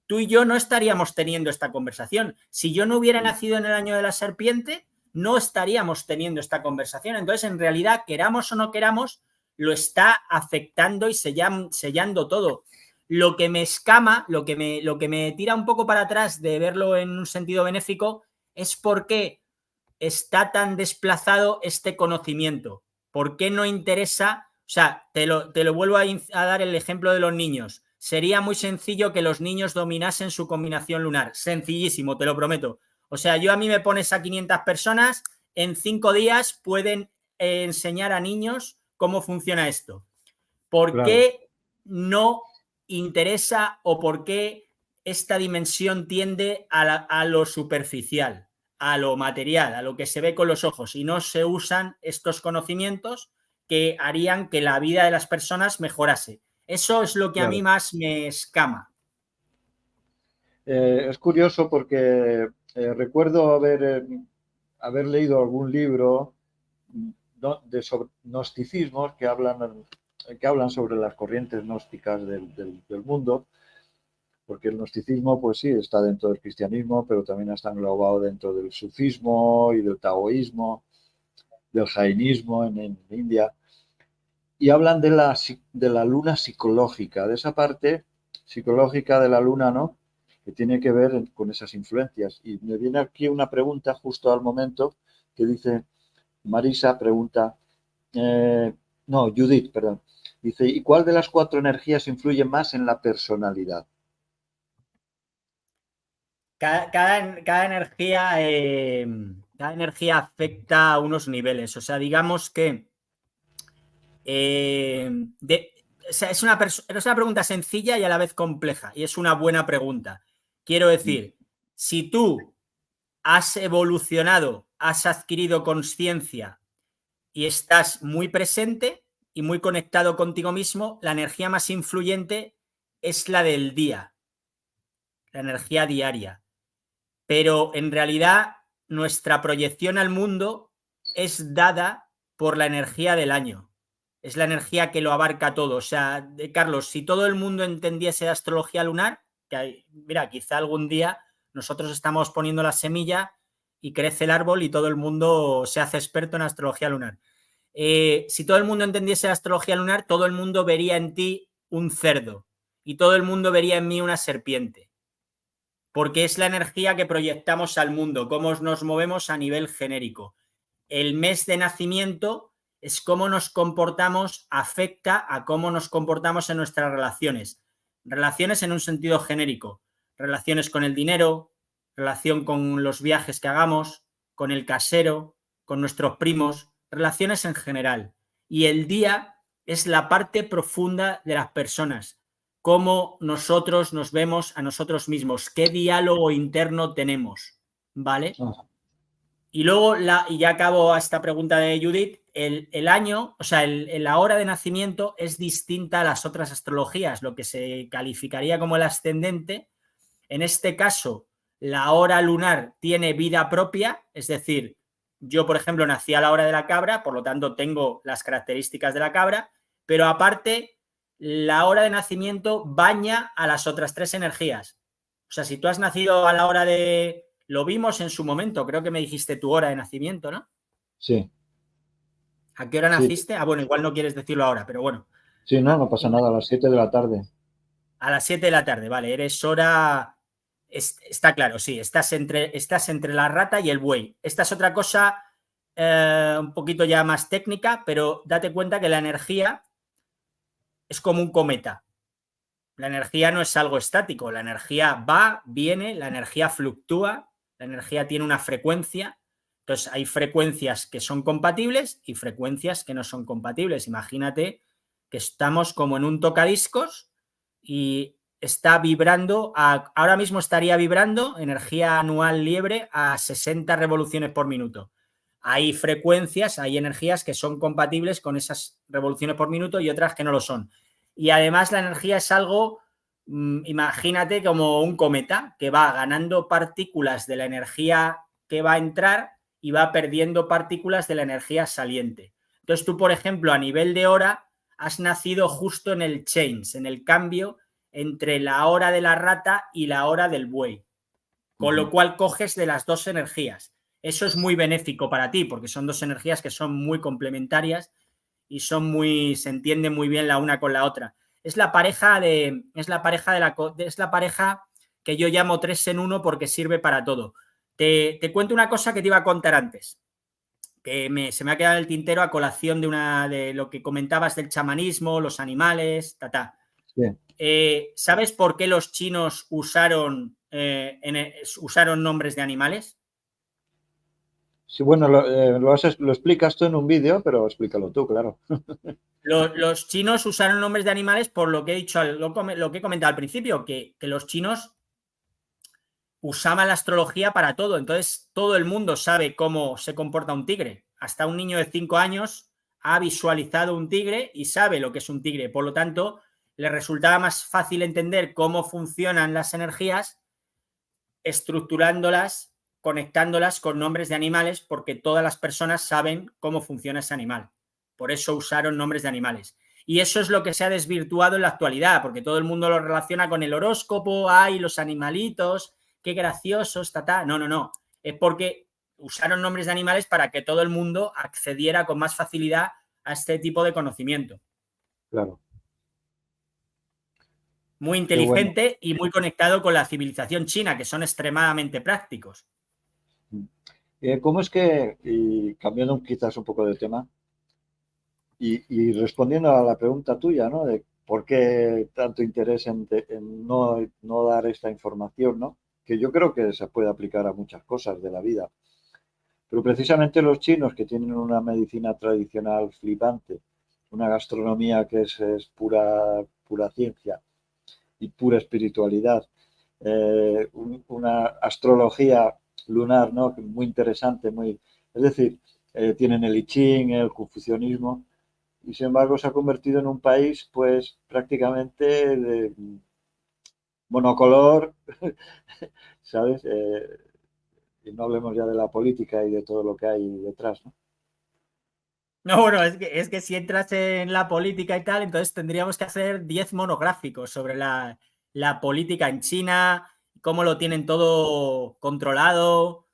[SPEAKER 2] tú y yo no estaríamos teniendo esta conversación. Si yo no hubiera nacido en el año de la serpiente, no estaríamos teniendo esta conversación. Entonces, en realidad, queramos o no queramos, lo está afectando y sellando todo. Lo que me escama, lo que me tira un poco para atrás de verlo en un sentido benéfico, es por qué está tan desplazado este conocimiento. ¿Por qué no interesa? O sea, te lo vuelvo a dar el ejemplo de los niños. Sería muy sencillo que los niños dominasen su combinación lunar. Sencillísimo, te lo prometo. O sea, a mí me pones a 500 personas, en 5 días pueden enseñar a niños cómo funciona esto. ¿Por
[SPEAKER 1] Claro,
[SPEAKER 2] qué no interesa o por qué esta dimensión tiende a lo superficial, a lo material, a lo que se ve con los ojos, y no se usan estos conocimientos que harían que la vida de las personas mejorase? Eso es lo que a mí
[SPEAKER 1] claro.
[SPEAKER 2] más me escama.
[SPEAKER 1] Es curioso porque recuerdo haber leído algún libro de sobre gnosticismos que hablan sobre las corrientes gnósticas del mundo, porque el gnosticismo, pues sí, está dentro del cristianismo, pero también está englobado dentro del sufismo y del taoísmo, del jainismo en India, y hablan de la luna psicológica, de esa parte psicológica de la luna, ¿no? Que tiene que ver con esas influencias. Y me viene aquí una pregunta justo al momento que dice, Marisa pregunta, no, Judith, perdón, dice, ¿y cuál de las cuatro energías influye más en la personalidad?
[SPEAKER 2] Cada energía afecta a unos niveles. O sea, digamos que Eh, de, o sea, es una pregunta sencilla y a la vez compleja, y es una buena pregunta. Quiero decir, si tú has evolucionado, has adquirido conciencia y estás muy presente y muy conectado contigo mismo, la energía más influyente es la del día, la energía diaria. Pero en realidad nuestra proyección al mundo es dada por la energía del año. Es la energía que lo abarca todo. O sea, Carlos, si todo el mundo entendiese astrología lunar, mira, quizá algún día nosotros estamos poniendo la semilla y crece el árbol y todo el mundo se hace experto en astrología lunar. Si todo el mundo entendiese astrología lunar, todo el mundo vería en ti un cerdo y todo el mundo vería en mí una serpiente, porque es la energía que proyectamos al mundo, cómo nos movemos a nivel genérico. El mes de nacimiento es cómo nos comportamos, afecta a cómo nos comportamos en nuestras relaciones. Relaciones en un sentido genérico, relaciones con el dinero, relación con los viajes que hagamos, con el casero, con nuestros primos, relaciones en general. Y el día es la parte profunda de las personas, cómo nosotros nos vemos a nosotros mismos, qué diálogo interno tenemos, ¿vale?
[SPEAKER 1] Ah,
[SPEAKER 2] Y luego, y ya acabo a esta pregunta de Judith, el año, o sea, la hora de nacimiento es distinta a las otras astrologías, lo que se calificaría como el ascendente. En este caso, la hora lunar tiene vida propia, es decir, yo, por ejemplo, nací a la hora de la cabra, por lo tanto tengo las características de la cabra, pero aparte, la hora de nacimiento baña a las otras tres energías. O sea, si tú has nacido a la hora de... Lo vimos en su momento, creo que me dijiste tu hora de nacimiento, ¿no?
[SPEAKER 1] sí,
[SPEAKER 2] ¿A qué hora
[SPEAKER 1] sí,
[SPEAKER 2] naciste? Ah, bueno, igual no quieres decirlo ahora, pero bueno.
[SPEAKER 1] sí, no, no pasa nada, a las 7 de la tarde.
[SPEAKER 2] A las 7 de la tarde, vale, eres hora Está claro, sí, estás entre la rata y el buey. Esta es otra cosa un poquito ya más técnica, pero date cuenta que la energía es como un cometa. La energía no es algo estático, la energía va, viene, la energía fluctúa, la energía tiene una frecuencia. Entonces hay frecuencias que son compatibles y frecuencias que no son compatibles. Imagínate que estamos como en un tocadiscos y está vibrando, ahora mismo estaría vibrando energía anual liebre a 60 revoluciones por minuto. Hay frecuencias, hay energías que son compatibles con esas revoluciones por minuto y otras que no lo son. Y además la energía es algo, imagínate como un cometa que va ganando partículas de la energía que va a entrar y va perdiendo partículas de la energía saliente. Entonces tú, por ejemplo, a nivel de hora, has nacido justo en el change, en el cambio entre la hora de la rata y la hora del buey, con lo cual coges de las dos energías. Eso es muy benéfico para ti, porque son dos energías que son muy complementarias y se entienden muy bien la una con la otra. Es la pareja que yo llamo 3 en 1 porque sirve para todo. Te cuento una cosa que te iba a contar antes, que se me ha quedado en el tintero a colación de lo que comentabas del chamanismo, los animales,
[SPEAKER 1] Sí.
[SPEAKER 2] ¿Sabes por qué los chinos usaron nombres de animales?
[SPEAKER 1] Sí, bueno, lo explicas tú en un vídeo, pero explícalo tú, claro.
[SPEAKER 2] Los chinos usaron nombres de animales por lo que he dicho, lo que he comentado al principio, que los chinos usaban la astrología para todo. Entonces, todo el mundo sabe cómo se comporta un tigre. Hasta un niño de 5 años ha visualizado un tigre y sabe lo que es un tigre. Por lo tanto, le resultaba más fácil entender cómo funcionan las energías estructurándolas, conectándolas con nombres de animales, porque todas las personas saben cómo funciona ese animal. Por eso usaron nombres de animales. Y eso es lo que se ha desvirtuado en la actualidad, porque todo el mundo lo relaciona con el horóscopo, ay, los animalitos, qué graciosos, No, no, no. Es porque usaron nombres de animales para que todo el mundo accediera con más facilidad a este tipo de conocimiento.
[SPEAKER 1] Claro.
[SPEAKER 2] Muy
[SPEAKER 1] Qué bueno.
[SPEAKER 2] inteligente y muy conectado con la civilización china, que son extremadamente prácticos.
[SPEAKER 1] ¿Cómo es que, y cambiando quizás un poco de tema, y respondiendo a la pregunta tuya, ¿no? De por qué tanto interés en no dar esta información, ¿no? Que yo creo que se puede aplicar a muchas cosas de la vida. Pero precisamente los chinos, que tienen una medicina tradicional flipante, una gastronomía que es pura ciencia y pura espiritualidad, una astrología lunar, ¿no? Muy interesante, es decir, tienen el I Ching, el confucianismo, y sin embargo se ha convertido en un país pues prácticamente de monocolor, ¿sabes? Y no hablemos ya de la política y de todo lo que hay detrás, ¿no?
[SPEAKER 2] No, bueno, es que si entras en la política y tal, entonces tendríamos que hacer 10 monográficos sobre la política en China, cómo lo tienen todo controlado.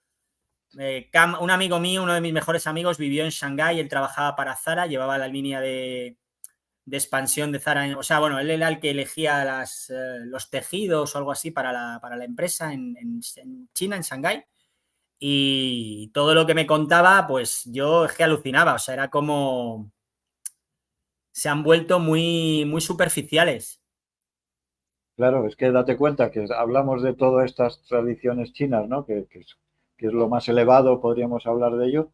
[SPEAKER 2] Un amigo mío, uno de mis mejores amigos, vivió en Shanghái, él trabajaba para Zara, llevaba la línea de expansión de Zara. O sea, bueno, él era el que elegía los tejidos o algo así para la empresa en China, en Shanghái. Y todo lo que me contaba, pues yo es que alucinaba. O sea, era como se han vuelto muy, muy superficiales.
[SPEAKER 1] Claro, es que date cuenta que hablamos de todas estas tradiciones chinas, ¿no? Que es lo más elevado, podríamos hablar de ello,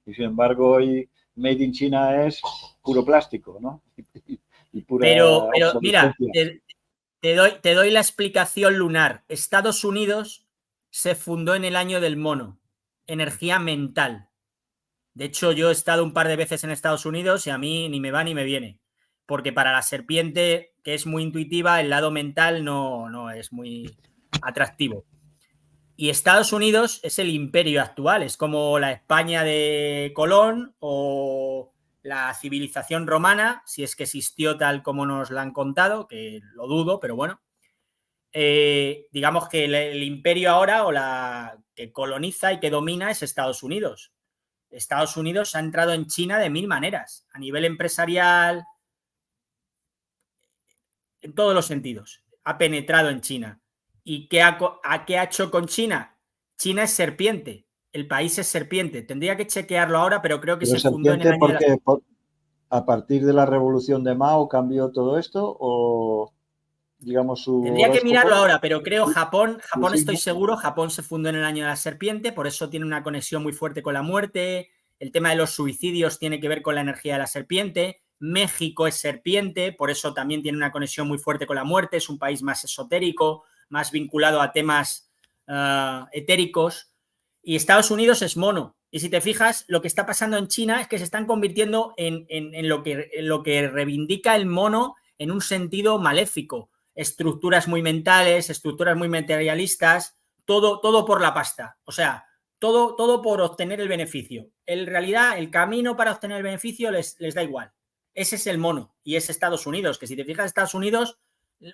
[SPEAKER 1] y sin embargo hoy Made in China es puro plástico, ¿no? Y pura
[SPEAKER 2] Pero mira,
[SPEAKER 1] obsolescencia.
[SPEAKER 2] te doy la explicación lunar. Estados Unidos se fundó en el año del mono. Energía mental. De hecho, yo he estado un par de veces en Estados Unidos y a mí ni me va ni me viene. Porque para la serpiente, que es muy intuitiva, el lado mental no es muy atractivo. Y Estados Unidos es el imperio actual, es como la España de Colón o la civilización romana, si es que existió tal como nos la han contado, que lo dudo, pero bueno. Digamos que el imperio ahora o la que coloniza y que domina es Estados Unidos. Estados Unidos ha entrado en China de mil maneras, a nivel empresarial, en todos los sentidos. Ha penetrado en China. ¿Y qué ha hecho con China? China es serpiente. El país es serpiente. Tendría que chequearlo ahora, pero creo que
[SPEAKER 1] Pero
[SPEAKER 2] se fundó en el
[SPEAKER 1] serpiente,
[SPEAKER 2] año de
[SPEAKER 1] ¿por
[SPEAKER 2] la...
[SPEAKER 1] qué? ¿A partir de la revolución de Mao cambió todo esto? ¿O, digamos, su
[SPEAKER 2] Tendría que mirarlo
[SPEAKER 1] horóscopo?
[SPEAKER 2] ahora, pero creo Japón
[SPEAKER 1] ¿Su
[SPEAKER 2] estoy
[SPEAKER 1] signo?
[SPEAKER 2] seguro, Japón se fundó en el año de la serpiente, por eso tiene una conexión muy fuerte con la muerte. El tema de los suicidios tiene que ver con la energía de la serpiente. México es serpiente, por eso también tiene una conexión muy fuerte con la muerte. Es un país más esotérico, más vinculado a temas etéricos. Y Estados Unidos es mono. Y si te fijas, lo que está pasando en China es que se están convirtiendo en lo que reivindica el mono en un sentido maléfico. Estructuras muy mentales, estructuras muy materialistas, todo por la pasta. O sea, todo por obtener el beneficio. En realidad, el camino para obtener el beneficio les da igual. Ese es el mono y es Estados Unidos, que si te fijas, Estados Unidos,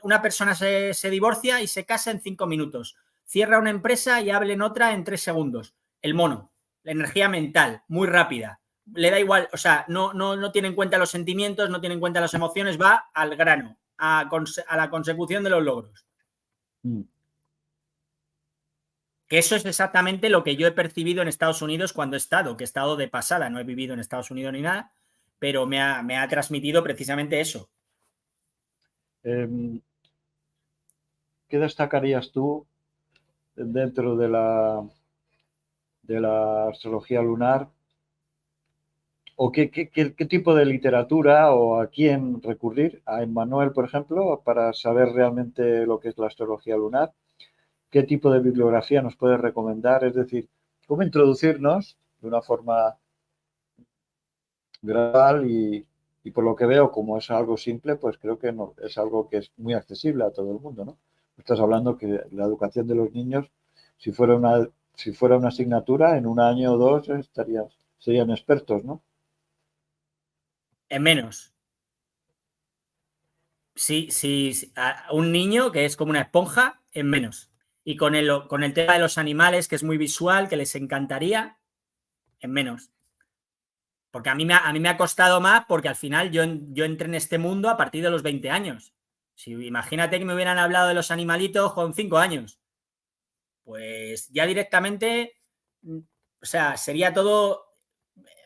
[SPEAKER 2] una persona se divorcia y se casa en 5 minutos. Cierra una empresa y abre en otra en 3 segundos. El mono, la energía mental, muy rápida. Le da igual, o sea, no tiene en cuenta los sentimientos, no tiene en cuenta las emociones, va al grano, a la consecución de los logros. Que eso es exactamente lo que yo he percibido en Estados Unidos cuando he estado, que he estado de pasada, no he vivido en Estados Unidos ni nada, pero me ha transmitido precisamente eso.
[SPEAKER 1] ¿Qué destacarías tú dentro de la astrología lunar? ¿O qué tipo de literatura o a quién recurrir? ¿A Emmanuel, por ejemplo, para saber realmente lo que es la astrología lunar? ¿Qué tipo de bibliografía nos puedes recomendar? Es decir, cómo introducirnos de una forma gradual y por lo que veo, como es algo simple, pues creo que no, es algo que es muy accesible a todo el mundo, ¿no? Estás hablando que la educación de los niños, si fuera una asignatura, en un año o dos serían expertos, ¿no?
[SPEAKER 2] En menos. Sí, un niño que es como una esponja, en menos. Y con el tema de los animales, que es muy visual, que les encantaría, en menos. Porque a mí me ha costado más porque al final yo entré en este mundo a partir de los 20 años. Si imagínate que me hubieran hablado de los animalitos con 5 años. Pues ya directamente, o sea, sería todo,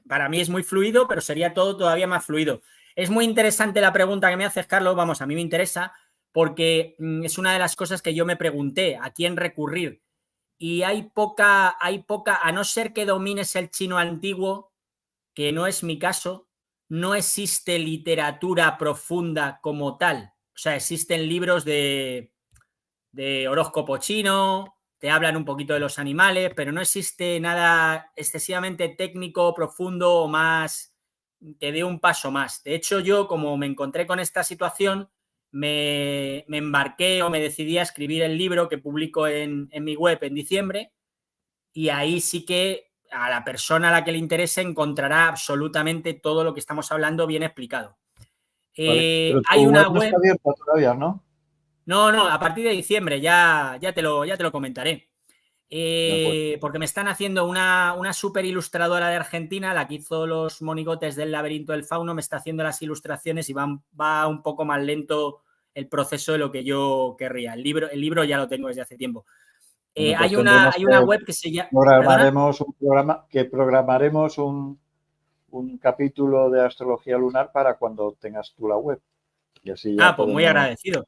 [SPEAKER 2] para mí es muy fluido, pero sería todo todavía más fluido. Es muy interesante la pregunta que me haces, Carlos, vamos, a mí me interesa porque es una de las cosas que yo me pregunté, ¿a quién recurrir? Y hay poca, a no ser que domines el chino antiguo, que no es mi caso, no existe literatura profunda como tal. O sea, existen libros de horóscopo chino, te hablan un poquito de los animales, pero no existe nada excesivamente técnico, profundo o más que dé un paso más. De hecho, yo como me encontré con esta situación, me embarqué o me decidí a escribir el libro que publico en mi web en diciembre y ahí sí que a la persona a la que le interese encontrará absolutamente todo lo que estamos hablando bien explicado.
[SPEAKER 1] Vale. Pero
[SPEAKER 2] Hay
[SPEAKER 1] tu web
[SPEAKER 2] una
[SPEAKER 1] no está
[SPEAKER 2] web,
[SPEAKER 1] abierta todavía, ¿no?
[SPEAKER 2] no, a partir de diciembre ya te lo comentaré.
[SPEAKER 1] De acuerdo.
[SPEAKER 2] Porque me están haciendo una super ilustradora de Argentina, la que hizo los monigotes del laberinto del fauno, me está haciendo las ilustraciones y va un poco más lento el proceso de lo que yo querría. El libro ya lo tengo desde hace tiempo.
[SPEAKER 1] Bueno, pues
[SPEAKER 2] Hay
[SPEAKER 1] tendremos
[SPEAKER 2] una
[SPEAKER 1] que
[SPEAKER 2] web que se llama... ¿Perdona?
[SPEAKER 1] programaremos un capítulo de astrología lunar para cuando tengas tú la web. Y así ya
[SPEAKER 2] Pues muy
[SPEAKER 1] podemos.
[SPEAKER 2] agradecido.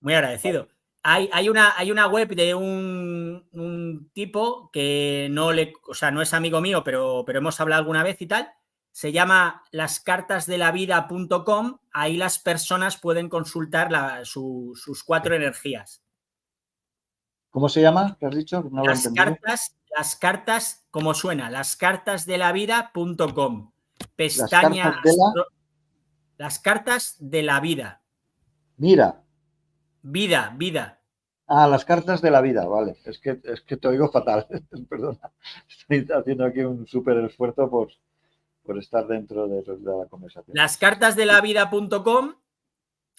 [SPEAKER 2] Muy agradecido. Hay una web de un tipo que o sea, no es amigo mío, pero hemos hablado alguna vez y tal. Se llama lascartasdelavida.com. Ahí las personas pueden consultar sus 4 energías.
[SPEAKER 1] ¿Cómo se llama? ¿Qué has dicho? No lo he entendido.
[SPEAKER 2] Las cartas, como suena, lascartasdelavida.com.
[SPEAKER 1] Las cartas de la.
[SPEAKER 2] Las cartas de la vida.
[SPEAKER 1] Mira.
[SPEAKER 2] Vida.
[SPEAKER 1] Las cartas de la vida, vale. Es que te oigo fatal. Perdona. Estoy haciendo aquí un súper esfuerzo por estar dentro de la conversación.
[SPEAKER 2] Lascartasdelavida.com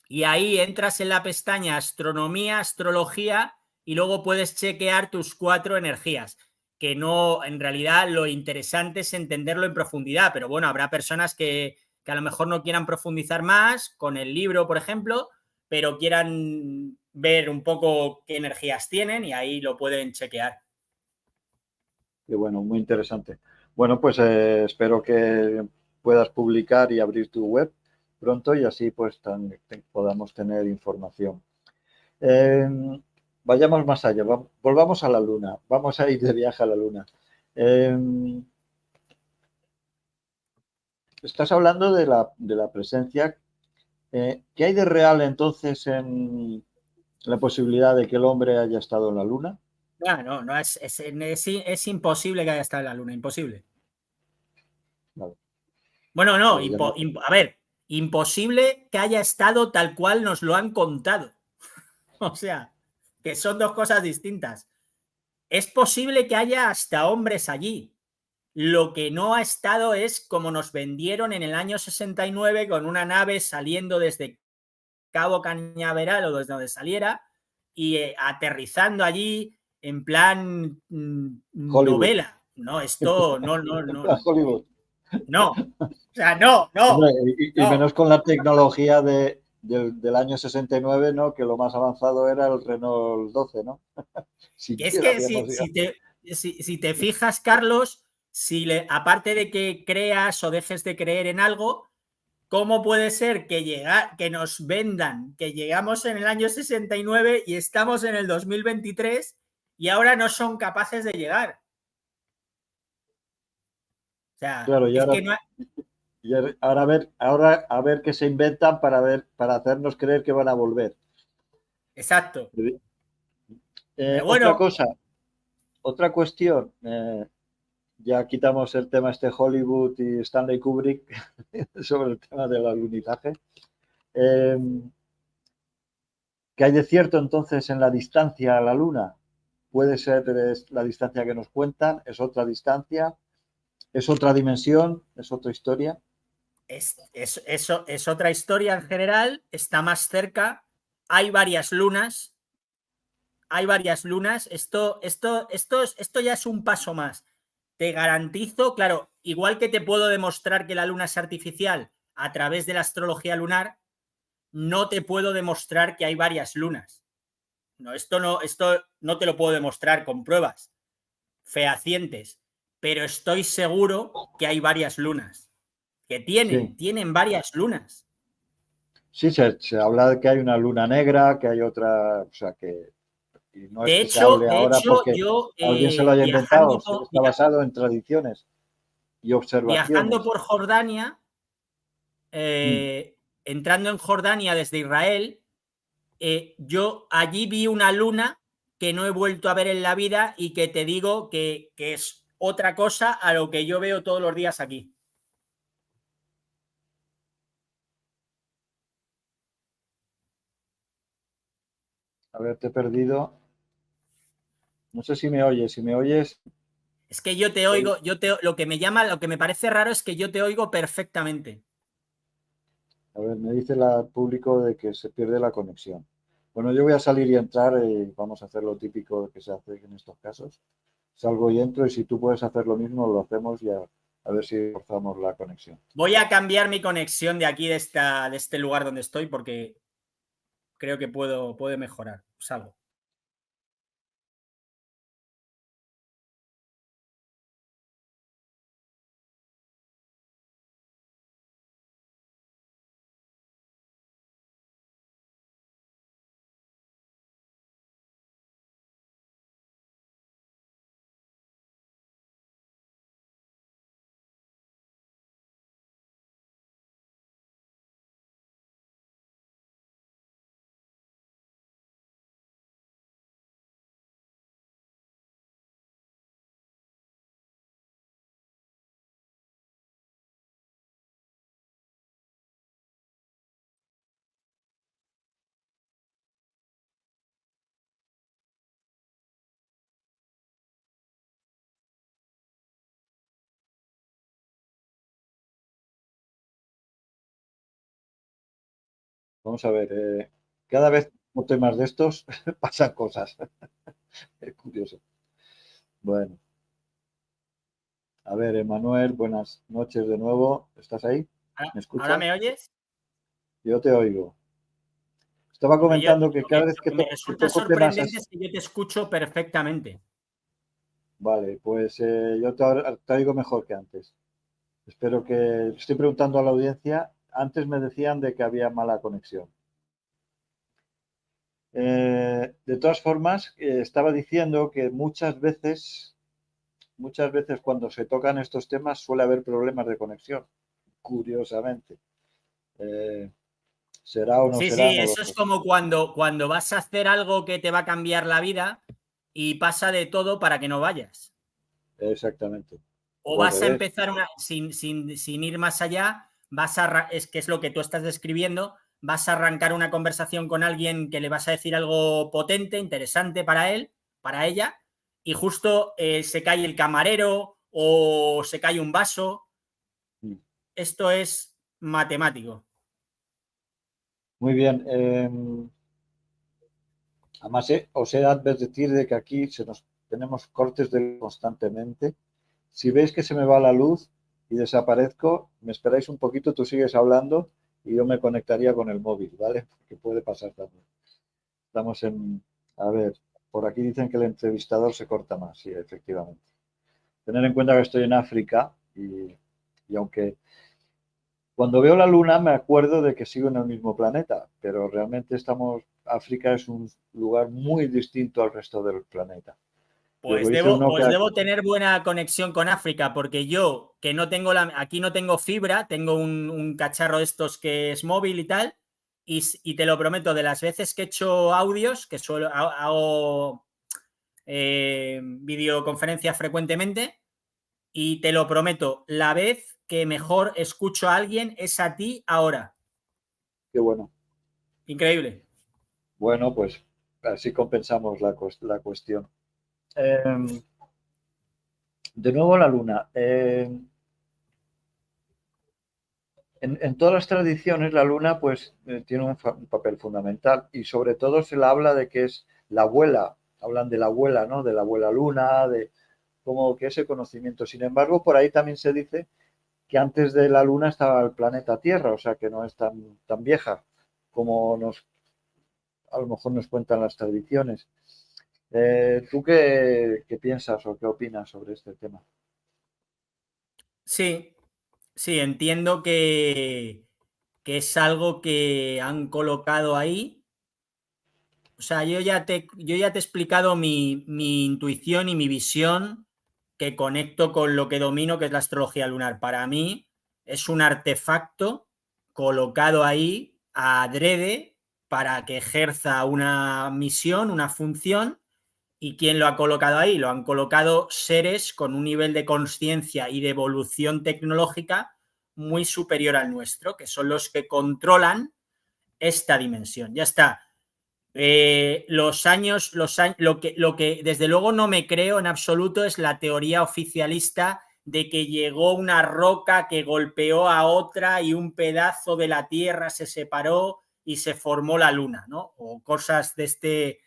[SPEAKER 2] y ahí entras en la pestaña Astronomía, Astrología y luego puedes chequear tus 4 energías. Que no, en realidad lo interesante es entenderlo en profundidad, pero bueno, habrá personas que a lo mejor no quieran profundizar más con el libro, por ejemplo, pero quieran ver un poco qué energías tienen y ahí lo pueden chequear.
[SPEAKER 1] Y bueno, muy interesante. Bueno, pues espero que puedas publicar y abrir tu web pronto y así pues podamos tener información. Eh, Vayamos más allá, volvamos a la Luna, vamos a ir de viaje a la Luna. Eh, Estás hablando de la presencia. ¿Qué hay de real entonces en la posibilidad de que el hombre haya estado en la Luna?
[SPEAKER 2] No, es imposible que haya estado en la Luna, imposible.
[SPEAKER 1] Vale,
[SPEAKER 2] Bueno, no,
[SPEAKER 1] pues ya no.
[SPEAKER 2] a ver, imposible que haya estado tal cual nos lo han contado. O sea, que son dos cosas distintas. Es posible que haya hasta hombres allí. Lo que no ha estado es como nos vendieron en el año 69 con una nave saliendo desde Cabo Cañaveral o desde donde saliera y aterrizando allí en plan
[SPEAKER 1] Hollywood.
[SPEAKER 2] novela. No, esto
[SPEAKER 1] Hollywood.
[SPEAKER 2] no. O sea, no,
[SPEAKER 1] Hombre,
[SPEAKER 2] no,
[SPEAKER 1] y
[SPEAKER 2] no.
[SPEAKER 1] menos con la tecnología del año 69, ¿no? Que lo más avanzado era el Renault 12, ¿no?
[SPEAKER 2] Que es
[SPEAKER 1] Siquiera
[SPEAKER 2] que
[SPEAKER 1] habíamos llegado.
[SPEAKER 2] si te fijas, Carlos, aparte de que creas o dejes de creer en algo, ¿cómo puede ser que nos vendan que llegamos en el año 69 y estamos en el 2023 y ahora no son capaces de llegar? O sea,
[SPEAKER 1] Claro,
[SPEAKER 2] es que no.
[SPEAKER 1] ahora a ver qué se inventan para hacernos creer que van a volver.
[SPEAKER 2] Exacto. Pero
[SPEAKER 1] Otra
[SPEAKER 2] bueno,
[SPEAKER 1] cosa, otra cuestión. Ya quitamos el tema Hollywood y Stanley Kubrick sobre el tema del alunizaje. Eh, ¿Qué hay de cierto entonces en la distancia a la Luna? Puede ser la distancia que nos cuentan, es otra distancia, es otra dimensión, es otra historia.
[SPEAKER 2] es otra historia en general, está más cerca, hay varias lunas. Esto ya es un paso más. Te garantizo, claro, igual que te puedo demostrar que la luna es artificial a través de la astrología lunar, no te puedo demostrar que hay varias lunas. No, esto no te lo puedo demostrar con pruebas fehacientes, pero estoy seguro que hay varias lunas. Que
[SPEAKER 1] Sí,
[SPEAKER 2] tienen varias lunas.
[SPEAKER 1] sí, se habla de que hay una luna negra, que hay otra, o sea, que y no es que se hable
[SPEAKER 2] De
[SPEAKER 1] ahora
[SPEAKER 2] hecho
[SPEAKER 1] porque
[SPEAKER 2] yo
[SPEAKER 1] alguien se lo haya inventado, está basado en tradiciones y
[SPEAKER 2] viajando
[SPEAKER 1] observaciones.
[SPEAKER 2] por Jordania,
[SPEAKER 1] Mm.
[SPEAKER 2] entrando en Jordania desde Israel, yo allí vi una luna que no he vuelto a ver en la vida y que te digo que es otra cosa a lo que yo veo todos los días aquí.
[SPEAKER 1] A ver, te he perdido. No sé si me oyes. Si me oyes,
[SPEAKER 2] Es que yo te oigo, lo que me parece raro es que yo te oigo perfectamente.
[SPEAKER 1] a ver, me dice el público de que se pierde la conexión. Bueno, yo voy a salir y entrar y vamos a hacer lo típico que se hace en estos casos. Salgo y entro y si tú puedes hacer lo mismo, lo hacemos y a ver si forzamos la conexión.
[SPEAKER 2] Voy a cambiar mi conexión de aquí, de este lugar donde estoy, porque creo que puede mejorar. Salgo.
[SPEAKER 1] Vamos a ver, cada vez con temas de estos pasan cosas. Es curioso. Bueno, a ver, Emanuel, buenas noches de nuevo. ¿Estás ahí? ¿Me
[SPEAKER 2] ¿Ahora
[SPEAKER 1] escuchas?
[SPEAKER 2] me oyes?
[SPEAKER 1] Yo te oigo. estaba comentando que cada vez
[SPEAKER 2] lo que me
[SPEAKER 1] que
[SPEAKER 2] resulta
[SPEAKER 1] toco temas
[SPEAKER 2] sorprendente
[SPEAKER 1] así.
[SPEAKER 2] es que yo te escucho perfectamente.
[SPEAKER 1] Vale, pues yo te oigo mejor que antes. Espero que... Estoy preguntando a la audiencia. Antes me decían de que había mala conexión. De todas formas, estaba diciendo que muchas veces cuando se tocan estos temas suele haber problemas de conexión, curiosamente. Eh, ¿Será o no
[SPEAKER 2] Sí,
[SPEAKER 1] será?
[SPEAKER 2] sí,
[SPEAKER 1] No lo
[SPEAKER 2] eso
[SPEAKER 1] sé.
[SPEAKER 2] es como cuando vas a hacer algo que te va a cambiar la vida y pasa de todo para que no vayas.
[SPEAKER 1] Exactamente.
[SPEAKER 2] O
[SPEAKER 1] O al
[SPEAKER 2] vas a
[SPEAKER 1] revés.
[SPEAKER 2] empezar sin ir más allá, es que es lo que tú estás describiendo, vas a arrancar una conversación con alguien que le vas a decir algo potente, interesante para él, para ella, y justo se cae el camarero o se cae un vaso.
[SPEAKER 1] Mm.
[SPEAKER 2] Esto es matemático.
[SPEAKER 1] Muy bien. Además, os he de advertir de que aquí tenemos cortes constantemente. Si veis que se me va la luz y desaparezco, me esperáis un poquito, tú sigues hablando y yo me conectaría con el móvil, ¿vale? Porque puede pasar también. Estamos en... A ver, por aquí dicen que el entrevistador se corta más, sí, efectivamente. Tener en cuenta que estoy en África y aunque cuando veo la luna me acuerdo de que sigo en el mismo planeta, pero realmente África es un lugar muy distinto al resto del planeta. Y os lo dice uno que...
[SPEAKER 2] Pues debo tener buena conexión con África, porque yo, que no tengo aquí no tengo fibra, tengo un cacharro de estos que es móvil y tal, y te lo prometo, de las veces que he hecho audios, que hago videoconferencias frecuentemente, y te lo prometo, la vez que mejor escucho a alguien es a ti ahora.
[SPEAKER 1] Qué bueno.
[SPEAKER 2] Increíble.
[SPEAKER 1] Bueno, pues así compensamos la cuestión. Eh, de nuevo la luna. En todas las tradiciones la luna pues tiene un papel fundamental y sobre todo se le habla de que es la abuela, hablan de la abuela, ¿no? De la abuela luna, de como que ese conocimiento. Sin embargo, por ahí también se dice que antes de la luna estaba el planeta Tierra, o sea que no es tan vieja como a lo mejor nos cuentan las tradiciones. ¿Tú qué piensas o qué opinas sobre este tema?
[SPEAKER 2] Sí, sí, entiendo que es algo que han colocado ahí. O sea, yo ya te he explicado mi intuición y mi visión que conecto con lo que domino, que es la astrología lunar. Para mí es un artefacto colocado ahí adrede para que ejerza una misión, una función. ¿Y quién lo ha colocado ahí? Lo han colocado seres con un nivel de conciencia y de evolución tecnológica muy superior al nuestro, que son los que controlan esta dimensión. Ya está. Lo que desde luego no me creo en absoluto es la teoría oficialista de que llegó una roca que golpeó a otra y un pedazo de la Tierra se separó y se formó la Luna, ¿no? O cosas de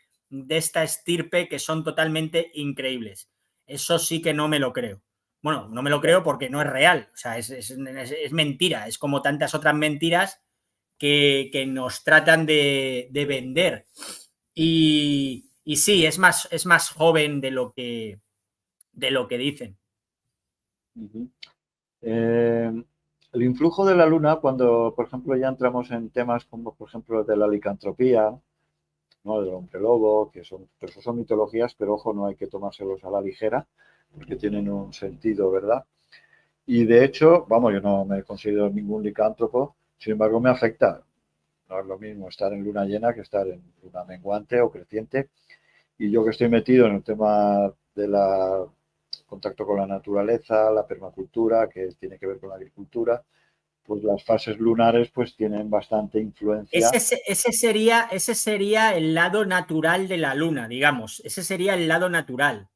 [SPEAKER 2] esta estirpe que son totalmente increíbles. Eso sí que no me lo creo. Bueno, no me lo creo porque no es real, o sea, es mentira, es como tantas otras mentiras que nos tratan de vender. Y sí, es más joven de lo que dicen.
[SPEAKER 1] Uh-huh. El influjo de la luna, cuando, por ejemplo, ya entramos en temas como, por ejemplo, de la licantropía, ¿no? Del hombre lobo, pero eso son mitologías, pero ojo, no hay que tomárselos a la ligera, porque tienen un sentido, ¿verdad? Y de hecho, vamos, yo no me considero ningún licántropo, sin embargo, me afecta. No es lo mismo estar en luna llena que estar en luna menguante o creciente. Y yo que estoy metido en el tema de la contacto con la naturaleza, la permacultura, que tiene que ver con la agricultura, pues las fases lunares pues tienen bastante influencia.
[SPEAKER 2] Ese sería el lado natural de la luna, digamos. Ese sería el lado natural.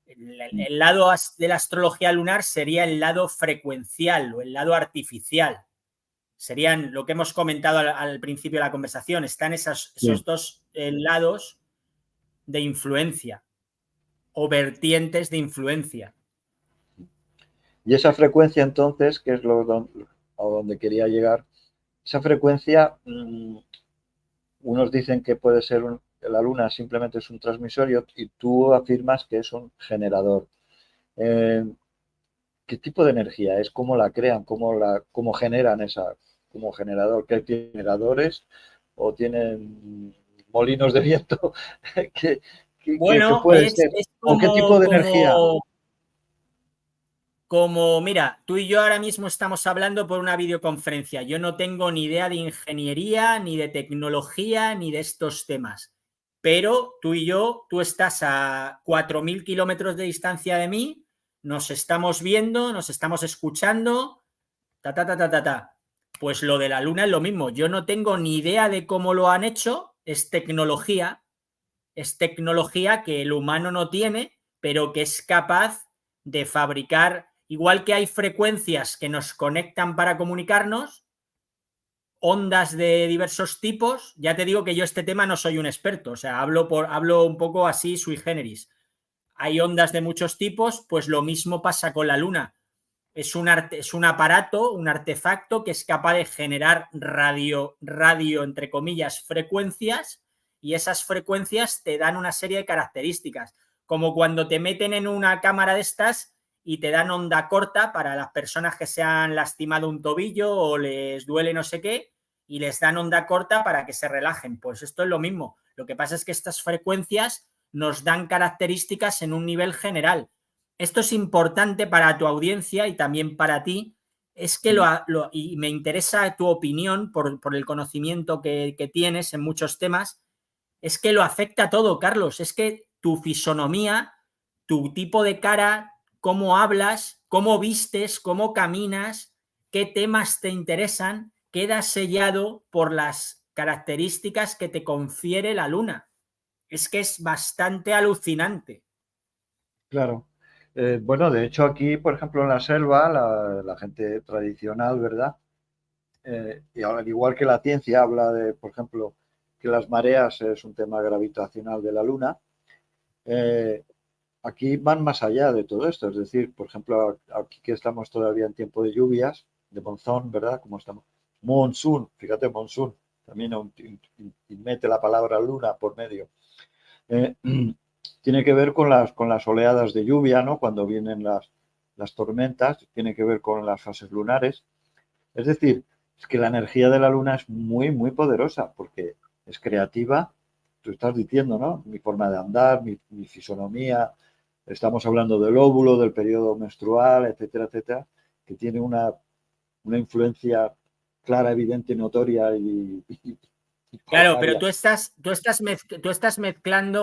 [SPEAKER 2] El lado de la astrología lunar sería el lado frecuencial o el lado artificial. Serían lo que hemos comentado al principio de la conversación. Están esos
[SPEAKER 1] Sí.
[SPEAKER 2] dos lados de influencia o vertientes de influencia.
[SPEAKER 1] Y esa frecuencia entonces, que es a donde quería llegar, esa frecuencia unos dicen que puede ser la Luna simplemente es un transmisor y tú afirmas que es un generador. Eh, ¿Qué tipo de energía es? ¿Cómo la crean? ¿Cómo generan esa como generador? ¿Qué generadores o tienen molinos de viento? ¿Qué, qué
[SPEAKER 2] Bueno,
[SPEAKER 1] puede ser?
[SPEAKER 2] es
[SPEAKER 1] ¿O qué tipo de energía?
[SPEAKER 2] como, mira, tú y yo ahora mismo estamos hablando por una videoconferencia. Yo no tengo ni idea de ingeniería, ni de tecnología, ni de estos temas. Pero tú y yo, tú estás a 4.000 kilómetros de distancia de mí, nos estamos viendo, nos estamos escuchando, ta, ta, ta, ta, ta, ta. Pues lo de la Luna es lo mismo. Yo no tengo ni idea de cómo lo han hecho, es tecnología que el humano no tiene, pero que es capaz de fabricar, igual que hay frecuencias que nos conectan para comunicarnos, ondas de diversos tipos. Ya te digo que yo este tema no soy un experto, o sea, hablo un poco así sui generis. Hay ondas de muchos tipos, pues lo mismo pasa con la Luna. Es un aparato, un artefacto que es capaz de generar radio, entre comillas, frecuencias, y esas frecuencias te dan una serie de características, como cuando te meten en una cámara de estas y te dan onda corta para las personas que se han lastimado un tobillo o les duele no sé qué, y les dan onda corta para que se relajen. Pues esto es lo mismo. Lo que pasa es que estas frecuencias nos dan características en un nivel general. Esto es importante para tu audiencia y también para ti. Es que y me interesa tu opinión por el conocimiento que tienes en muchos temas. Es que lo afecta a todo, Carlos. Es que tu fisonomía, tu tipo de cara, cómo hablas, cómo vistes, cómo caminas, qué temas te interesan, queda sellado por las características que te confiere la luna. Es que es bastante alucinante.
[SPEAKER 1] Claro. Bueno, de hecho aquí, por ejemplo, en la selva, la gente tradicional, ¿verdad? Y al igual que la ciencia habla de, por ejemplo, que las mareas es un tema gravitacional de la Luna, eh, aquí van más allá de todo esto. Es decir, por ejemplo, aquí que estamos todavía en tiempo de lluvias, de monzón, ¿verdad? Como estamos. Monsoon, fíjate, monsoon, también mete la palabra luna por medio. Eh, tiene que ver con las oleadas de lluvia, ¿no? Cuando vienen las tormentas, tiene que ver con las fases lunares. Es decir, es que la energía de la luna es muy, muy poderosa porque es creativa. Tú estás diciendo, ¿no? Mi forma de andar, mi fisonomía. Estamos hablando del óvulo, del periodo menstrual, etcétera, etcétera, que tiene una influencia clara, evidente, notoria y
[SPEAKER 2] Claro, pero
[SPEAKER 1] palparia.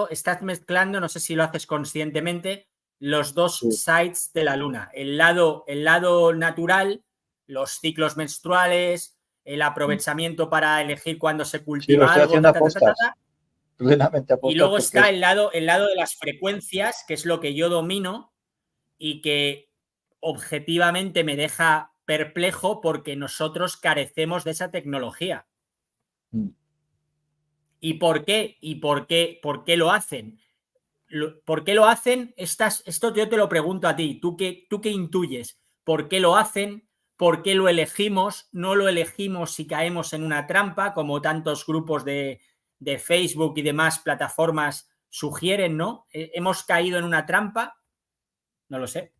[SPEAKER 2] estás mezclando, no sé si lo haces conscientemente, los dos
[SPEAKER 1] Sí,
[SPEAKER 2] sides de la luna. El lado natural, los ciclos menstruales, el aprovechamiento para elegir cuándo se
[SPEAKER 1] sí, lo
[SPEAKER 2] cultiva
[SPEAKER 1] estoy
[SPEAKER 2] algo,
[SPEAKER 1] haciendo
[SPEAKER 2] ta,
[SPEAKER 1] a
[SPEAKER 2] ta, ta, ta, ta,
[SPEAKER 1] postas,
[SPEAKER 2] ta.
[SPEAKER 1] plenamente a
[SPEAKER 2] Y
[SPEAKER 1] postas,
[SPEAKER 2] luego
[SPEAKER 1] porque
[SPEAKER 2] está
[SPEAKER 1] es,
[SPEAKER 2] el lado de las frecuencias, que es lo que yo domino y que objetivamente me deja perplejo porque nosotros carecemos de esa tecnología. ¿Y por qué? ¿Y por qué lo hacen? ¿Por qué lo hacen? Esto yo te lo pregunto a ti. Tú qué intuyes? ¿Por qué lo hacen? ¿Por qué lo elegimos? No lo elegimos si caemos en una trampa, como tantos grupos de Facebook y demás plataformas sugieren, ¿no? ¿Hemos caído en una trampa? No lo sé.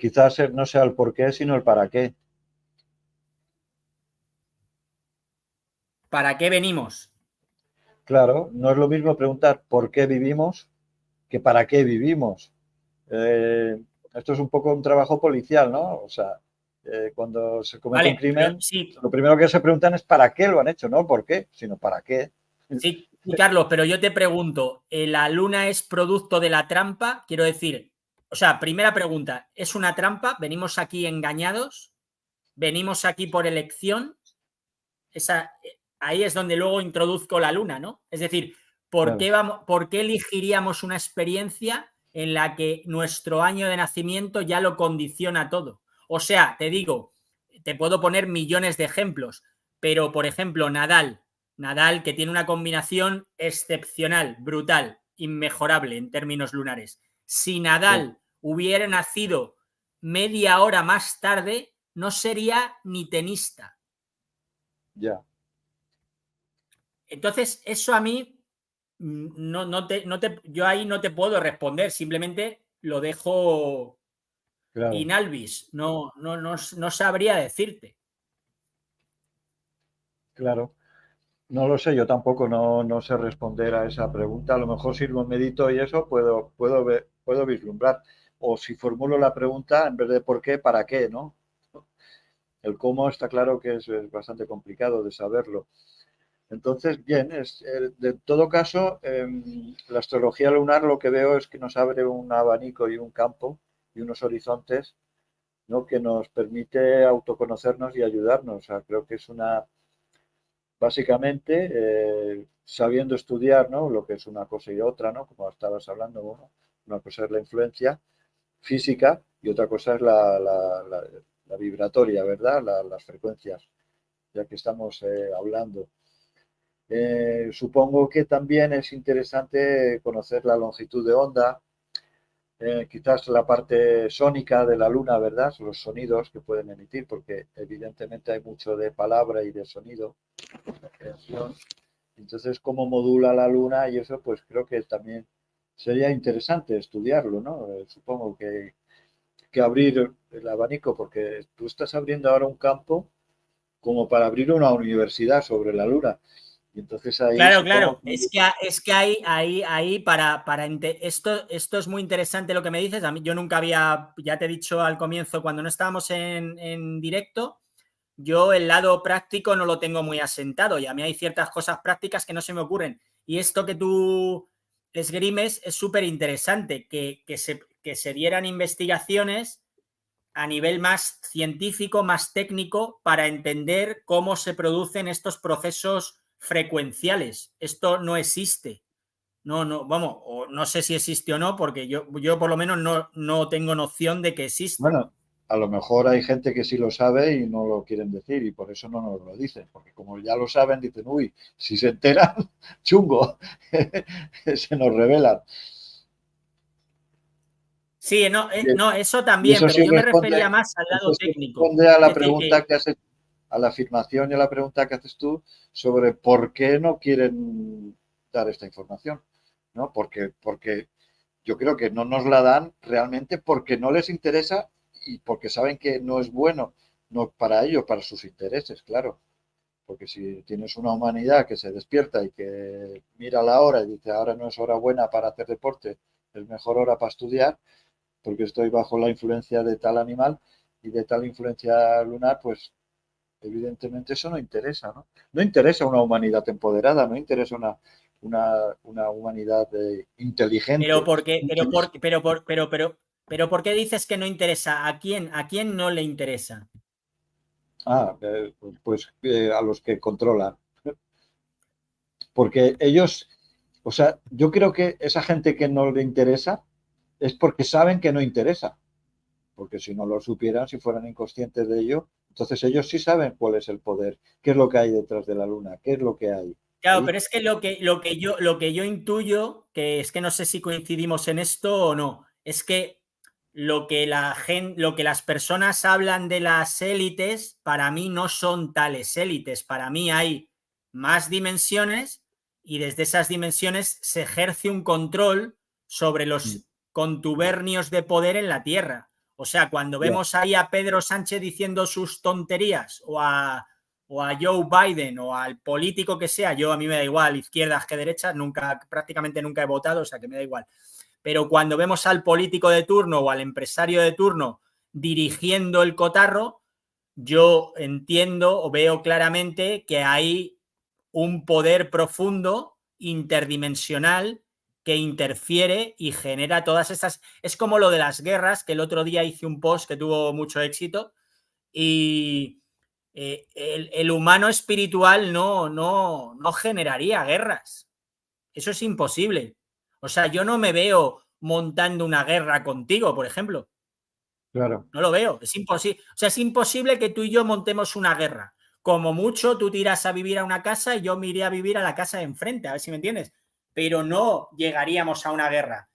[SPEAKER 1] quizás no sea el por qué, sino el para qué.
[SPEAKER 2] ¿Para qué venimos?
[SPEAKER 1] Claro, no es lo mismo preguntar por qué vivimos que para qué vivimos. Esto es un poco un trabajo policial, ¿no? O sea, cuando se comete un
[SPEAKER 2] Vale, pero
[SPEAKER 1] crimen,
[SPEAKER 2] sí,
[SPEAKER 1] lo primero que se preguntan es para qué lo han hecho, no por qué, sino para qué.
[SPEAKER 2] sí, Carlos, pero yo te pregunto, ¿la luna es producto de la trampa? Quiero decir, o sea, primera pregunta, ¿es una trampa? ¿Venimos aquí engañados? ¿Venimos aquí por elección? Ahí es donde luego introduzco la luna, ¿no? Es decir,
[SPEAKER 1] Claro,
[SPEAKER 2] ¿por qué elegiríamos una experiencia en la que nuestro año de nacimiento ya lo condiciona todo? O sea, te digo, te puedo poner millones de ejemplos, pero por ejemplo, Nadal que tiene una combinación excepcional, brutal, inmejorable en términos lunares. Si
[SPEAKER 1] sí,
[SPEAKER 2] Nadal hubiera nacido media hora más tarde, no sería ni tenista.
[SPEAKER 1] ya.
[SPEAKER 2] Entonces, eso a mí yo ahí no te puedo responder, simplemente lo dejo
[SPEAKER 1] Claro,
[SPEAKER 2] in albis, no sabría decirte.
[SPEAKER 1] claro. No lo sé, yo tampoco no sé responder a esa pregunta. A lo mejor si lo medito y eso puedo vislumbrar. O si formulo la pregunta, en vez de por qué, ¿para qué? ¿No? El cómo está claro que es bastante complicado de saberlo. Entonces, bien, de todo caso, la astrología lunar lo que veo es que nos abre un abanico y un campo y unos horizontes, ¿no? Que nos permite autoconocernos y ayudarnos. O sea, creo que es básicamente, sabiendo estudiar, ¿no? Lo que es una cosa y otra, ¿no? Como estabas hablando, bueno, una cosa es la influencia física y otra cosa es la vibratoria, ¿verdad? Las frecuencias, ya que estamos hablando. Supongo que también es interesante conocer la longitud de onda, quizás la parte sónica de la luna, ¿verdad? Los sonidos que pueden emitir, porque evidentemente hay mucho de palabra y de sonido, de creación. Entonces, cómo modula la luna y eso, pues creo que también sería interesante estudiarlo, ¿no? Supongo que abrir el abanico, porque tú estás abriendo ahora un campo como para abrir una universidad sobre la luna. Y entonces ahí
[SPEAKER 2] Claro,
[SPEAKER 1] supongo
[SPEAKER 2] claro.
[SPEAKER 1] que...
[SPEAKER 2] Es que ahí esto es muy interesante lo que me dices. A mí yo nunca había, ya te he dicho al comienzo, cuando no estábamos en directo, yo el lado práctico no lo tengo muy asentado y a mí hay ciertas cosas prácticas que no se me ocurren. Y esto que tú esgrimes es súper interesante, que se dieran investigaciones a nivel más científico, más técnico, para entender cómo se producen estos procesos frecuenciales. Esto no existe. Vamos, no sé si existe o no, porque yo por lo menos no tengo noción de que existe.
[SPEAKER 1] Bueno, a lo mejor hay gente que sí lo sabe y no lo quieren decir y por eso no nos lo dicen, porque como ya lo saben, dicen, uy, si se enteran, chungo, se nos revelan.
[SPEAKER 2] Sí, no, eso
[SPEAKER 1] Y
[SPEAKER 2] también,
[SPEAKER 1] eso
[SPEAKER 2] pero
[SPEAKER 1] sí
[SPEAKER 2] yo me refería
[SPEAKER 1] responde,
[SPEAKER 2] más al
[SPEAKER 1] eso
[SPEAKER 2] lado
[SPEAKER 1] sí
[SPEAKER 2] técnico.
[SPEAKER 1] responde a la
[SPEAKER 2] Es decir,
[SPEAKER 1] pregunta que haces, a la afirmación y a la pregunta que haces tú sobre por qué no quieren dar esta información, ¿no? Porque yo creo que no nos la dan realmente porque no les interesa y porque saben que no es bueno, no para ellos, para sus intereses, claro. Porque si tienes una humanidad que se despierta y que mira la hora y dice, ahora no es hora buena para hacer deporte, es mejor hora para estudiar, porque estoy bajo la influencia de tal animal y de tal influencia lunar, pues evidentemente eso no interesa, ¿no? No interesa una humanidad empoderada, no interesa una humanidad
[SPEAKER 2] pero
[SPEAKER 1] inteligente.
[SPEAKER 2] ¿por qué,
[SPEAKER 1] Interesa,
[SPEAKER 2] pero ¿por qué dices que no interesa? ¿A quién no le interesa?
[SPEAKER 1] pues a los que controlan. Porque ellos, o sea, yo creo que esa gente que no le interesa es porque saben que no interesa. Porque si no lo supieran, si fueran inconscientes de ello, entonces ellos sí saben cuál es el poder, qué es lo que hay detrás de la luna, qué es lo que hay
[SPEAKER 2] Claro,
[SPEAKER 1] ahí.
[SPEAKER 2] pero es que lo que yo intuyo, que es que no sé si coincidimos en esto o no, es que lo que las personas hablan de las élites, para mí no son tales élites. Para mí hay más dimensiones y desde esas dimensiones se ejerce un control sobre
[SPEAKER 1] Mm,
[SPEAKER 2] los contubernios de poder en la Tierra. O sea, cuando
[SPEAKER 1] ya,
[SPEAKER 2] vemos ahí a Pedro Sánchez diciendo sus tonterías o a Joe Biden o al político que sea, yo a mí me da igual, izquierdas que derechas, nunca, prácticamente nunca he votado, o sea que me da igual. Pero cuando vemos al político de turno o al empresario de turno dirigiendo el cotarro, yo entiendo o veo claramente que hay un poder profundo, interdimensional, que interfiere y genera todas estas... Es como lo de las guerras, que el otro día hice un post que tuvo mucho éxito y el humano espiritual no generaría guerras. Eso es imposible. O sea, yo no me veo montando una guerra contigo, por ejemplo.
[SPEAKER 1] claro.
[SPEAKER 2] No lo veo. Es imposible. O sea, es imposible que tú y yo montemos una guerra. Como mucho, tú te irás a vivir a una casa y yo me iré a vivir a la casa de enfrente, a ver si me entiendes. Pero no llegaríamos a una guerra.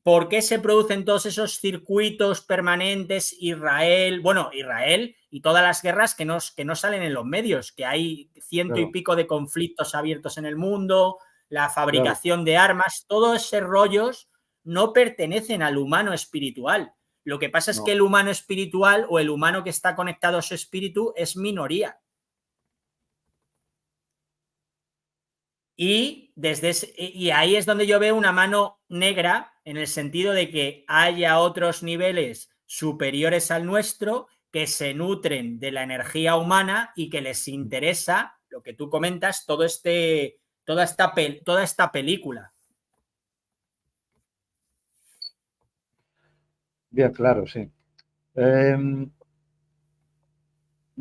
[SPEAKER 2] ¿Por qué se producen todos esos circuitos permanentes? Israel y todas las guerras que no salen en los medios, que hay ciento y pico de conflictos abiertos en el mundo, la fabricación de armas, todos esos rollos no pertenecen al humano espiritual. Lo que pasa es que el humano espiritual o el humano que está conectado a su espíritu es minoría. Y ahí es donde yo veo una mano negra, en el sentido de que haya otros niveles superiores al nuestro que se nutren de la energía humana y que les interesa, lo que tú comentas, toda esta película.
[SPEAKER 1] Bien, claro, sí. Me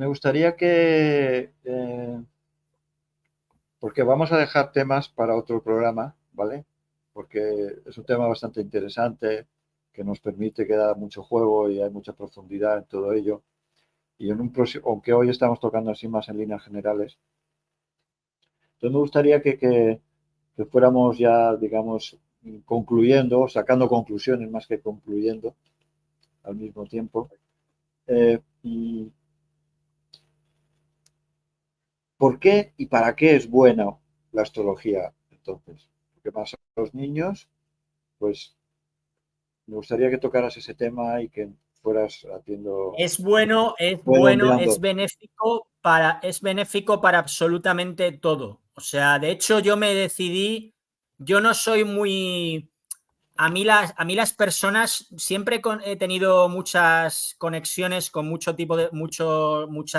[SPEAKER 1] gustaría que, porque vamos a dejar temas para otro programa, ¿vale? Porque es un tema bastante interesante, que nos permite que da mucho juego y hay mucha profundidad en todo ello. Y en un próximo, aunque hoy estamos tocando así más en líneas generales, entonces me gustaría que fuéramos ya, digamos, concluyendo, sacando conclusiones más que concluyendo al mismo tiempo. Y ¿por qué y para qué es buena la astrología entonces? Porque más a los niños, pues me gustaría que tocaras ese tema y que fueras haciendo,
[SPEAKER 2] Es bueno,
[SPEAKER 1] redondeando.
[SPEAKER 2] es benéfico para absolutamente todo. O sea, de hecho, yo me decidí, yo no soy muy. A mí las personas, siempre he tenido muchas conexiones con mucha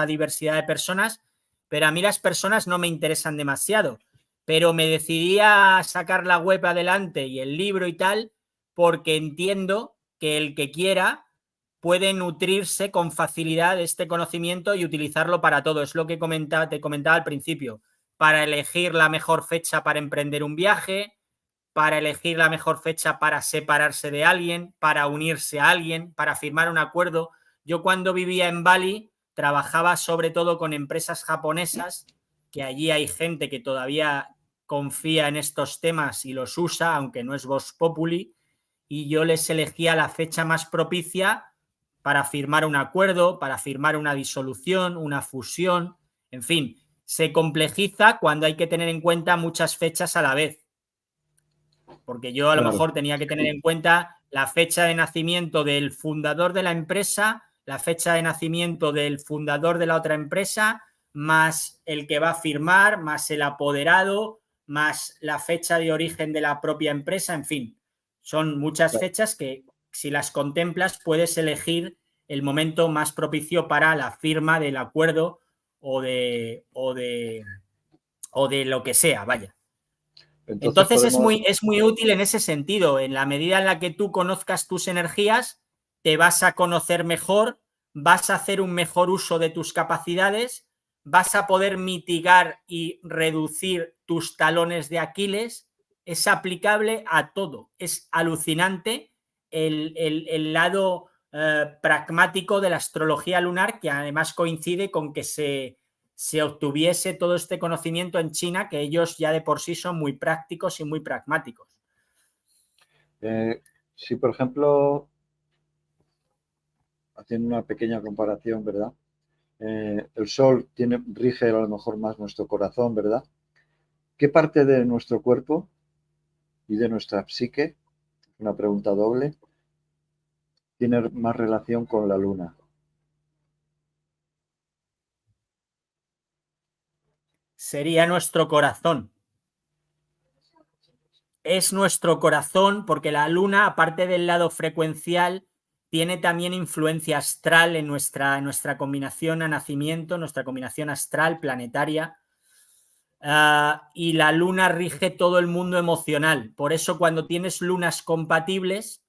[SPEAKER 2] diversidad de personas, pero a mí las personas no me interesan demasiado. Pero me decidí a sacar la web adelante y el libro y tal, porque entiendo que el que quiera puede nutrirse con facilidad de este conocimiento y utilizarlo para todo. Es lo que te comentaba al principio, para elegir la mejor fecha para emprender un viaje, para elegir la mejor fecha para separarse de alguien, para unirse a alguien, para firmar un acuerdo. Yo cuando vivía en Bali trabajaba sobre todo con empresas japonesas, que allí hay gente que todavía confía en estos temas y los usa, aunque no es Vox Populi, y yo les elegía la fecha más propicia para firmar un acuerdo, para firmar una disolución, una fusión, en fin, se complejiza cuando hay que tener en cuenta muchas fechas a la vez, porque yo a lo mejor tenía que tener en cuenta la fecha de nacimiento del fundador de la empresa, la fecha de nacimiento del fundador de la otra empresa, más el que va a firmar, más el apoderado, más la fecha de origen de la propia empresa, en fin, son muchas fechas que si las contemplas puedes elegir el momento más propicio para la firma del acuerdo o de lo que sea, vaya. Entonces es muy útil en ese sentido. En la medida en la que tú conozcas tus energías, te vas a conocer mejor, vas a hacer un mejor uso de tus capacidades, vas a poder mitigar y reducir tus talones de Aquiles. Es aplicable a todo. Es alucinante el lado pragmático de la astrología lunar, que además coincide con que se obtuviese todo este conocimiento en China, que ellos ya de por sí son muy prácticos y muy pragmáticos.
[SPEAKER 1] Si, por ejemplo, haciendo una pequeña comparación, ¿verdad? El Sol rige a lo mejor más nuestro corazón, ¿verdad? ¿Qué parte de nuestro cuerpo y de nuestra psique, una pregunta doble, tiene más relación con la Luna?
[SPEAKER 2] Sería nuestro corazón. Es nuestro corazón porque la Luna, aparte del lado frecuencial, tiene también influencia astral en nuestra combinación a nacimiento, nuestra combinación astral planetaria. Y la Luna rige todo el mundo emocional. Por eso cuando tienes lunas compatibles,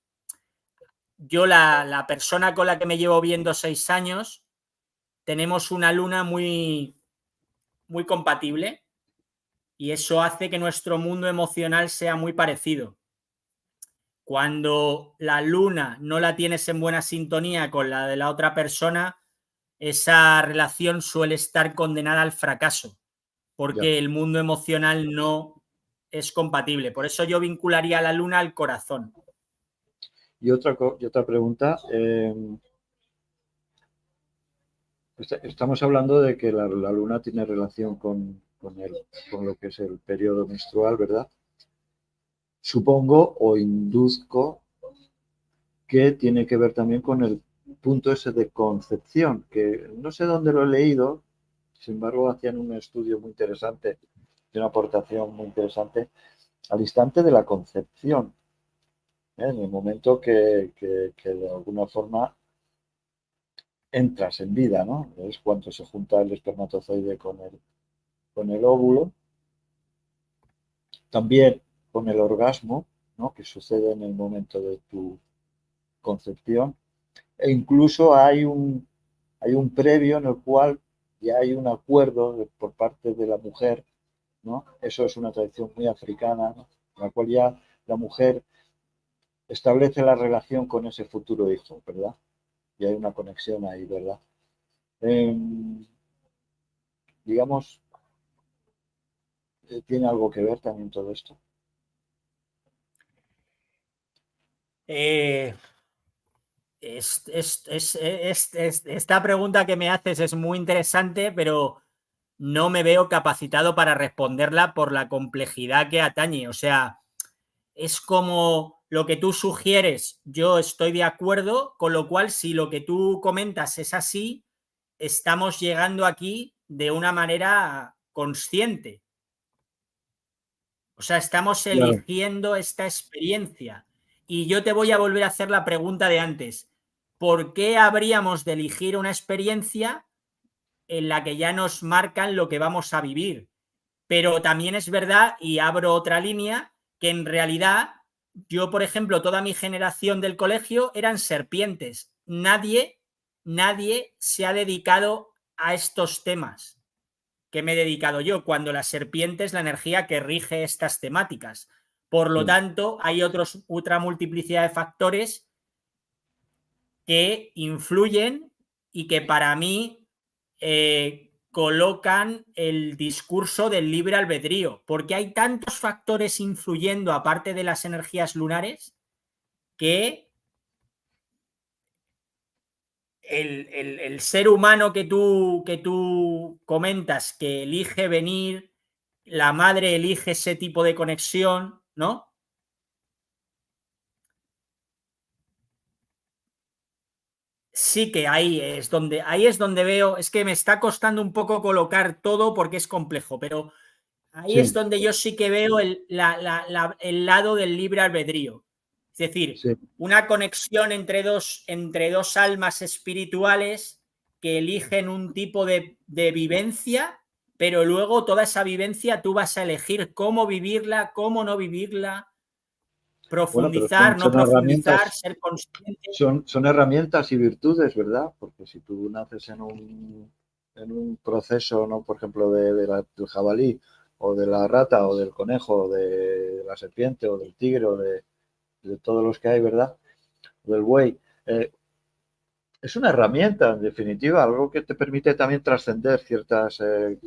[SPEAKER 2] yo la persona con la que me llevo viendo 6 años, tenemos una Luna muy, muy compatible y eso hace que nuestro mundo emocional sea muy parecido. Cuando la Luna no la tienes en buena sintonía con la de la otra persona, esa relación suele estar condenada al fracaso, porque el mundo emocional no es compatible. Por eso yo vincularía a la Luna al corazón.
[SPEAKER 1] Y otra pregunta. Estamos hablando de que la luna tiene relación con lo que es el periodo menstrual, ¿verdad? Supongo o induzco que tiene que ver también con el punto ese de concepción, que no sé dónde lo he leído, sin embargo hacían un estudio muy interesante, de una aportación muy interesante, al instante de la concepción, ¿eh? En el momento que de alguna forma entras en vida, ¿no? Es cuando se junta el espermatozoide con el óvulo, también con el orgasmo, ¿no? Que sucede en el momento de tu concepción, e incluso hay un previo en el cual ya hay un acuerdo por parte de la mujer, ¿no? Eso es una tradición muy africana, ¿no? En la cual ya la mujer establece la relación con ese futuro hijo, ¿verdad? Y hay una conexión ahí, ¿verdad? Eh, digamos, ¿tiene algo que ver también todo esto?
[SPEAKER 2] Eh, esta pregunta que me haces es muy interesante, pero no me veo capacitado para responderla por la complejidad que atañe. O sea, es como lo que tú sugieres, yo estoy de acuerdo, con lo cual si lo que tú comentas es así, estamos llegando aquí de una manera consciente. O sea, estamos
[SPEAKER 1] Claro.
[SPEAKER 2] eligiendo esta experiencia. Y yo te voy a volver a hacer la pregunta de antes. ¿Por qué habríamos de elegir una experiencia en la que ya nos marcan lo que vamos a vivir? Pero también es verdad, y abro otra línea, que en realidad yo, por ejemplo, toda mi generación del colegio eran serpientes. Nadie se ha dedicado a estos temas que me he dedicado yo, cuando la serpiente es la energía que rige estas temáticas. Por lo
[SPEAKER 1] Sí.
[SPEAKER 2] tanto, hay otra multiplicidad de factores que influyen y que para mí colocan el discurso del libre albedrío, porque hay tantos factores influyendo aparte de las energías lunares que el ser humano que tú comentas, que elige venir, la madre elige ese tipo de conexión, ¿no? Sí que ahí es donde veo, es que me está costando un poco colocar todo porque es complejo, pero ahí es
[SPEAKER 1] Sí,
[SPEAKER 2] donde yo sí que veo el lado del libre albedrío. Es decir,
[SPEAKER 1] sí.
[SPEAKER 2] una conexión entre dos almas espirituales que eligen un tipo de vivencia, pero luego toda esa vivencia tú vas a elegir cómo vivirla, cómo no vivirla,
[SPEAKER 1] Bueno, pero
[SPEAKER 2] profundizar, no
[SPEAKER 1] son
[SPEAKER 2] profundizar,
[SPEAKER 1] herramientas,
[SPEAKER 2] ser consciente.
[SPEAKER 1] son herramientas y virtudes, ¿verdad? Porque si tú naces en un proceso, ¿no? Por ejemplo, del jabalí, o de la rata, o del conejo, o de la serpiente, o del tigre, de todos los que hay, ¿verdad? O del buey. Es una herramienta, en definitiva, algo que te permite también trascender ciertas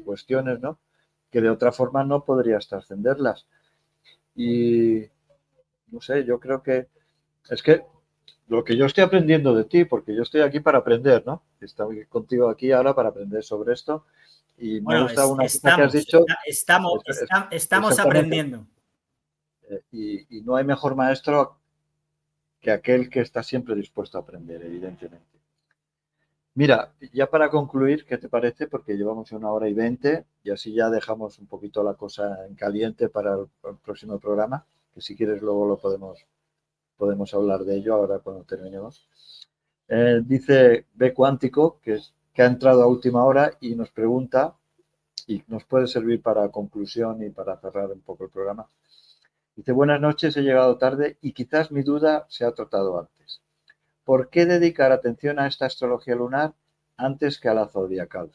[SPEAKER 1] cuestiones, ¿no? Que de otra forma no podrías trascenderlas. Y, no sé, yo creo que es que lo que yo estoy aprendiendo de ti, porque yo estoy aquí para aprender, ¿no? Estoy contigo aquí ahora para aprender sobre esto y me ha
[SPEAKER 2] Bueno,
[SPEAKER 1] gustado una cosa que has dicho,
[SPEAKER 2] estamos
[SPEAKER 1] exactamente,
[SPEAKER 2] aprendiendo.
[SPEAKER 1] y no hay mejor maestro que aquel que está siempre dispuesto a aprender, evidentemente. Mira, ya para concluir, ¿qué te parece? Porque llevamos 1 hora y 20 y así ya dejamos un poquito la cosa en caliente para el próximo programa, que si quieres luego podemos hablar de ello ahora cuando terminemos. Dice B Cuántico, que ha entrado a última hora y nos pregunta, y nos puede servir para conclusión y para cerrar un poco el programa. Dice, buenas noches, he llegado tarde y quizás mi duda se ha tratado antes. ¿Por qué dedicar atención a esta astrología lunar antes que a la zodiacal?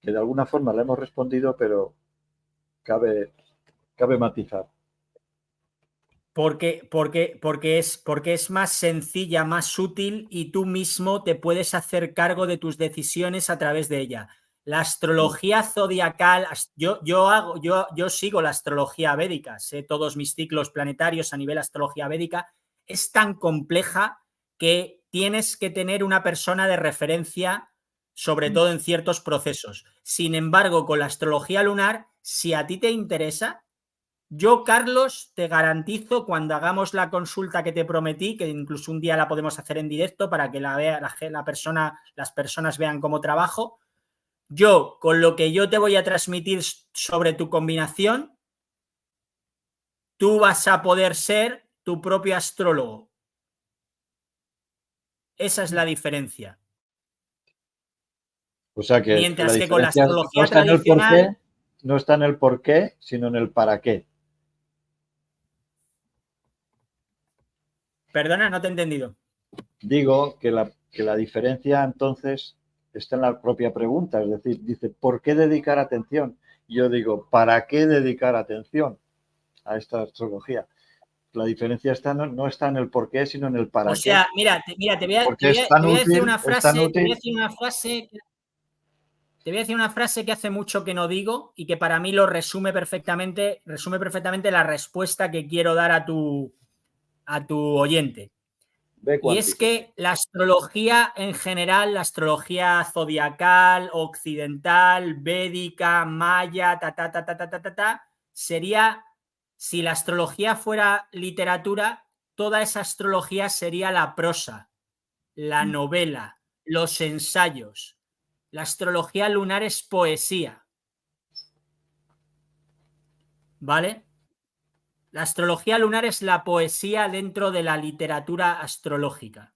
[SPEAKER 1] Que de alguna forma le hemos respondido, pero cabe matizar.
[SPEAKER 2] Porque es más sencilla, más útil y tú mismo te puedes hacer cargo de tus decisiones a través de ella. La astrología zodiacal, yo sigo la astrología védica, sé todos mis ciclos planetarios a nivel astrología védica. es tan compleja que tienes que tener una persona de referencia, sobre todo en ciertos procesos. Sin embargo, con la astrología lunar, si a ti te interesa, yo, Carlos, te garantizo cuando hagamos la consulta que te prometí, que incluso un día la podemos hacer en directo para que la vea las personas vean cómo trabajo. Yo, con lo que yo te voy a transmitir sobre tu combinación, tú vas a poder ser tu propio astrólogo. Esa es la diferencia.
[SPEAKER 1] O sea que
[SPEAKER 2] Mientras
[SPEAKER 1] la
[SPEAKER 2] que con la
[SPEAKER 1] diferencia no
[SPEAKER 2] astrología
[SPEAKER 1] está en el por qué,
[SPEAKER 2] tradicional...
[SPEAKER 1] no está en el por qué, sino en el para qué.
[SPEAKER 2] Perdona, no te he entendido.
[SPEAKER 1] Digo que la diferencia entonces está en la propia pregunta, es decir, dice, ¿por qué dedicar atención? Yo digo, ¿para qué dedicar atención a esta astrología? La diferencia está, no está en el por qué, sino en el para
[SPEAKER 2] O
[SPEAKER 1] qué.
[SPEAKER 2] sea, mira, te
[SPEAKER 1] Porque
[SPEAKER 2] voy a decir una
[SPEAKER 1] es tan
[SPEAKER 2] frase,
[SPEAKER 1] útil.
[SPEAKER 2] te voy a decir una frase que hace mucho que no digo y que para mí lo resume perfectamente la respuesta que quiero dar a tu oyente.
[SPEAKER 1] Ve
[SPEAKER 2] Y es
[SPEAKER 1] cuántico.
[SPEAKER 2] que la astrología en general, la astrología zodiacal, occidental, védica, maya, sería, si la astrología fuera literatura, toda esa astrología sería la prosa, la novela, los ensayos. La astrología lunar es poesía. ¿Vale? La astrología lunar es la poesía dentro de la literatura astrológica.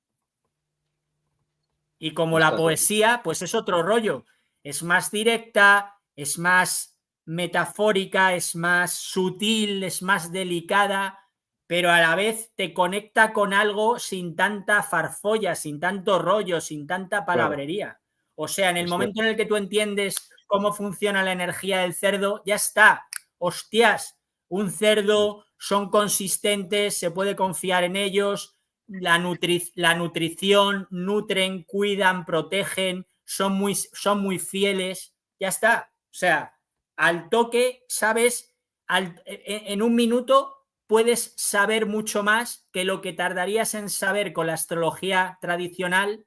[SPEAKER 2] Y como la
[SPEAKER 1] Está claro.
[SPEAKER 2] poesía, pues es otro rollo. Es más directa, es más metafórica, es más sutil, es más delicada, pero a la vez te conecta con algo sin tanta farfolla, sin tanto rollo, sin tanta
[SPEAKER 1] Claro,
[SPEAKER 2] palabrería. O sea, en el
[SPEAKER 1] es cierto.
[SPEAKER 2] momento en el que tú entiendes cómo funciona la energía del cerdo, ya está. Hostias, un cerdo, son consistentes, se puede confiar en ellos, la nutrición, nutren, cuidan, protegen, son muy fieles, ya está. O sea, al toque, sabes, en un minuto puedes saber mucho más que lo que tardarías en saber con la astrología tradicional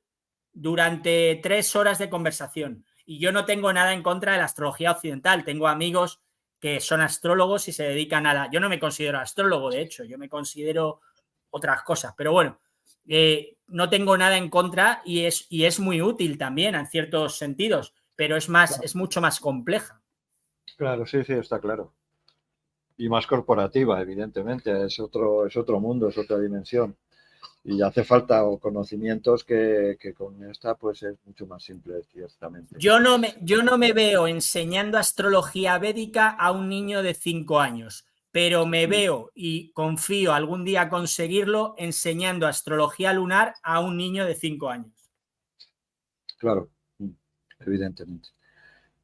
[SPEAKER 2] durante 3 horas de conversación. Y yo no tengo nada en contra de la astrología occidental. Tengo amigos que son astrólogos y se dedican a la... Yo no me considero astrólogo, de hecho, yo me considero otras cosas, pero bueno, no tengo nada en contra y es muy útil también en ciertos sentidos, pero es mucho más compleja.
[SPEAKER 1] Claro, sí, sí, está claro. Y más corporativa, evidentemente. Es otro mundo, es otra dimensión. Y hace falta conocimientos que con esta pues es mucho más simple, ciertamente.
[SPEAKER 2] Yo no me veo enseñando astrología védica a un niño de 5 años, pero me veo y confío algún día conseguirlo enseñando astrología lunar a un niño de 5 años.
[SPEAKER 1] Claro, evidentemente.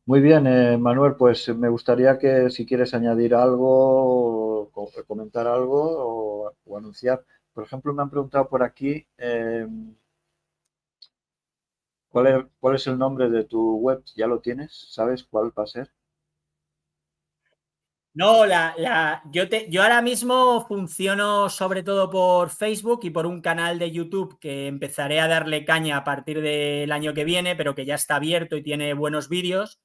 [SPEAKER 1] Muy bien, Manuel, pues me gustaría que si quieres añadir algo, o comentar algo o anunciar. Por ejemplo, me han preguntado por aquí, ¿cuál es el nombre de tu web? ¿Ya lo tienes? ¿Sabes cuál va a ser?
[SPEAKER 2] No, yo ahora mismo funciono sobre todo por Facebook y por un canal de YouTube que empezaré a darle caña a partir del año que viene, pero que ya está abierto y tiene buenos vídeos.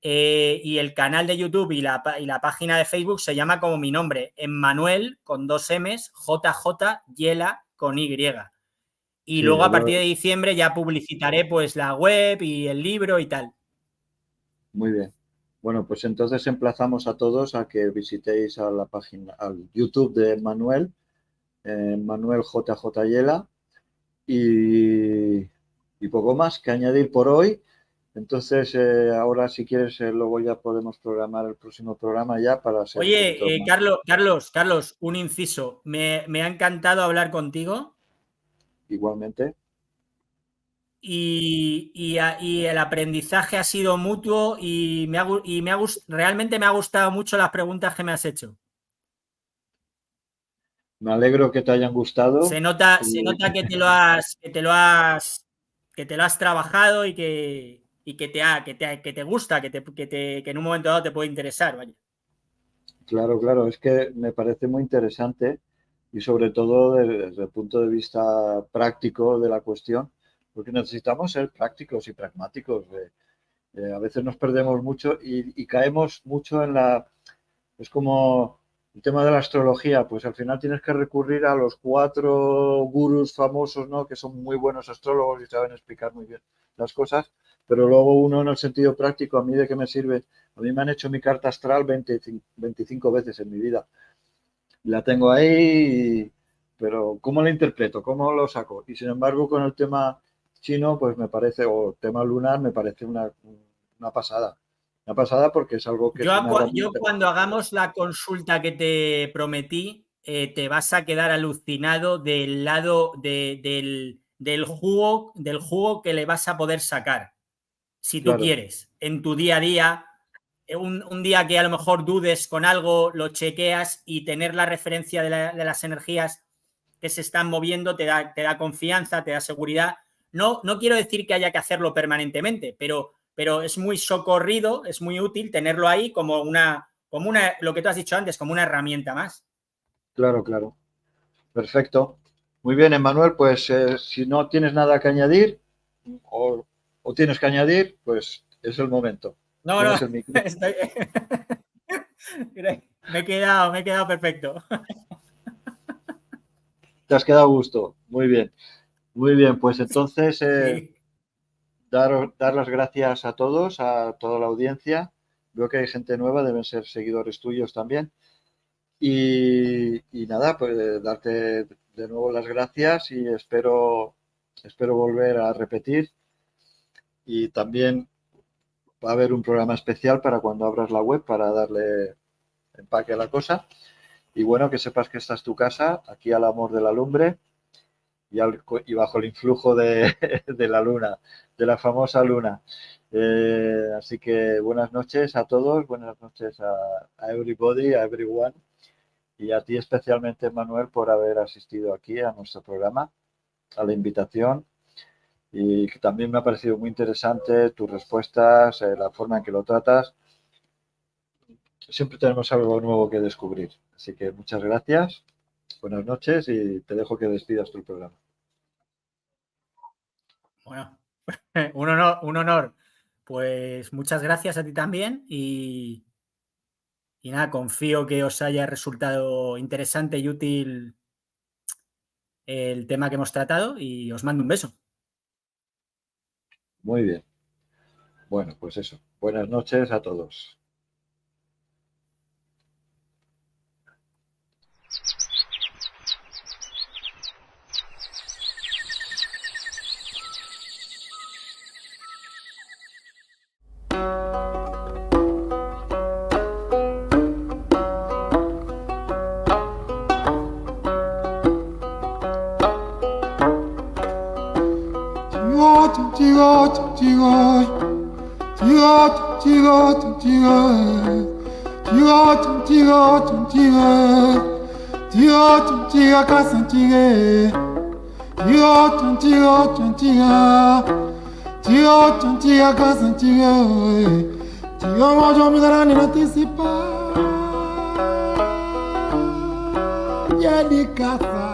[SPEAKER 2] Y el canal de YouTube y la página de Facebook se llama como mi nombre, Emmanuel con 2 M's, JJ Yela con Y. Y
[SPEAKER 1] Sí,
[SPEAKER 2] luego a partir de diciembre ya publicitaré pues la web y el libro y tal.
[SPEAKER 1] muy bien. Bueno, pues entonces emplazamos a todos a que visitéis a la página, al YouTube de Manuel, Manuel JJ Yela, y, y poco más que añadir por hoy. Entonces, ahora si quieres, luego ya podemos programar el próximo programa ya para ser un poquito
[SPEAKER 2] Oye,
[SPEAKER 1] más.
[SPEAKER 2] Carlos, un inciso. Me ha encantado hablar contigo
[SPEAKER 1] Igualmente,
[SPEAKER 2] y el aprendizaje ha sido mutuo y realmente me ha gustado mucho las preguntas que me has hecho.
[SPEAKER 1] me alegro que te hayan gustado.
[SPEAKER 2] Se
[SPEAKER 1] Y,
[SPEAKER 2] nota que te lo has trabajado y que te gusta, que en un momento dado te puede interesar, vaya.
[SPEAKER 1] claro, claro, es que me parece muy interesante y sobre todo desde el punto de vista práctico de la cuestión, porque necesitamos ser prácticos y pragmáticos. A veces nos perdemos mucho y caemos mucho en la... Es como el tema de la astrología, pues al final tienes que recurrir a los 4 gurús famosos, ¿no? Que son muy buenos astrólogos y saben explicar muy bien las cosas, pero luego uno en el sentido práctico, ¿a mí de qué me sirve? A mí me han hecho mi carta astral 25 veces en mi vida. La tengo ahí, pero ¿cómo la interpreto? ¿Cómo lo saco? Y sin embargo, con el tema chino, pues me parece, o tema lunar, me parece una pasada. Una pasada porque es algo que es una
[SPEAKER 2] Yo
[SPEAKER 1] herramienta.
[SPEAKER 2] cuando hagamos la consulta que te prometí, te vas a quedar alucinado del lado del jugo que le vas a poder sacar, si tú
[SPEAKER 1] Claro,
[SPEAKER 2] quieres, en tu día a día. Un día que a lo mejor dudes con algo, lo chequeas y tener la referencia de las energías que se están moviendo te da confianza, te da seguridad. No quiero decir que haya que hacerlo permanentemente, pero es muy socorrido, es muy útil tenerlo ahí como lo que tú has dicho antes, como una herramienta más.
[SPEAKER 1] claro, claro. Perfecto. Muy bien, Emanuel, pues si no tienes nada que añadir o, o tienes que añadir, pues es el momento.
[SPEAKER 2] No,
[SPEAKER 1] Tienes el micro.
[SPEAKER 2] me he quedado perfecto.
[SPEAKER 1] Te has quedado a gusto. Muy bien. Muy bien, pues entonces
[SPEAKER 2] Sí.
[SPEAKER 1] dar las gracias a todos, a toda la audiencia. Veo que hay gente nueva, deben ser seguidores tuyos también. Y nada, pues darte de nuevo las gracias y espero volver a repetir. Y también va a haber un programa especial para cuando abras la web para darle empaque a la cosa. Y bueno, que sepas que esta es tu casa, aquí al amor de la lumbre y bajo el influjo de la luna, de la famosa luna. Así que buenas noches a todos, buenas noches a everybody, a everyone, y a ti especialmente, Manuel, por haber asistido aquí a nuestro programa, a la invitación. Y que también me ha parecido muy interesante tus respuestas, la forma en que lo tratas. Siempre tenemos algo nuevo que descubrir. Así que muchas gracias, buenas noches y te dejo que despidas tu programa.
[SPEAKER 2] Bueno, un honor. Pues muchas gracias a ti también y nada, confío que os haya resultado interesante y útil el tema que hemos tratado y os mando un beso.
[SPEAKER 1] Muy bien. Bueno, pues eso. Buenas noches a todos.
[SPEAKER 3] Ya ni casa.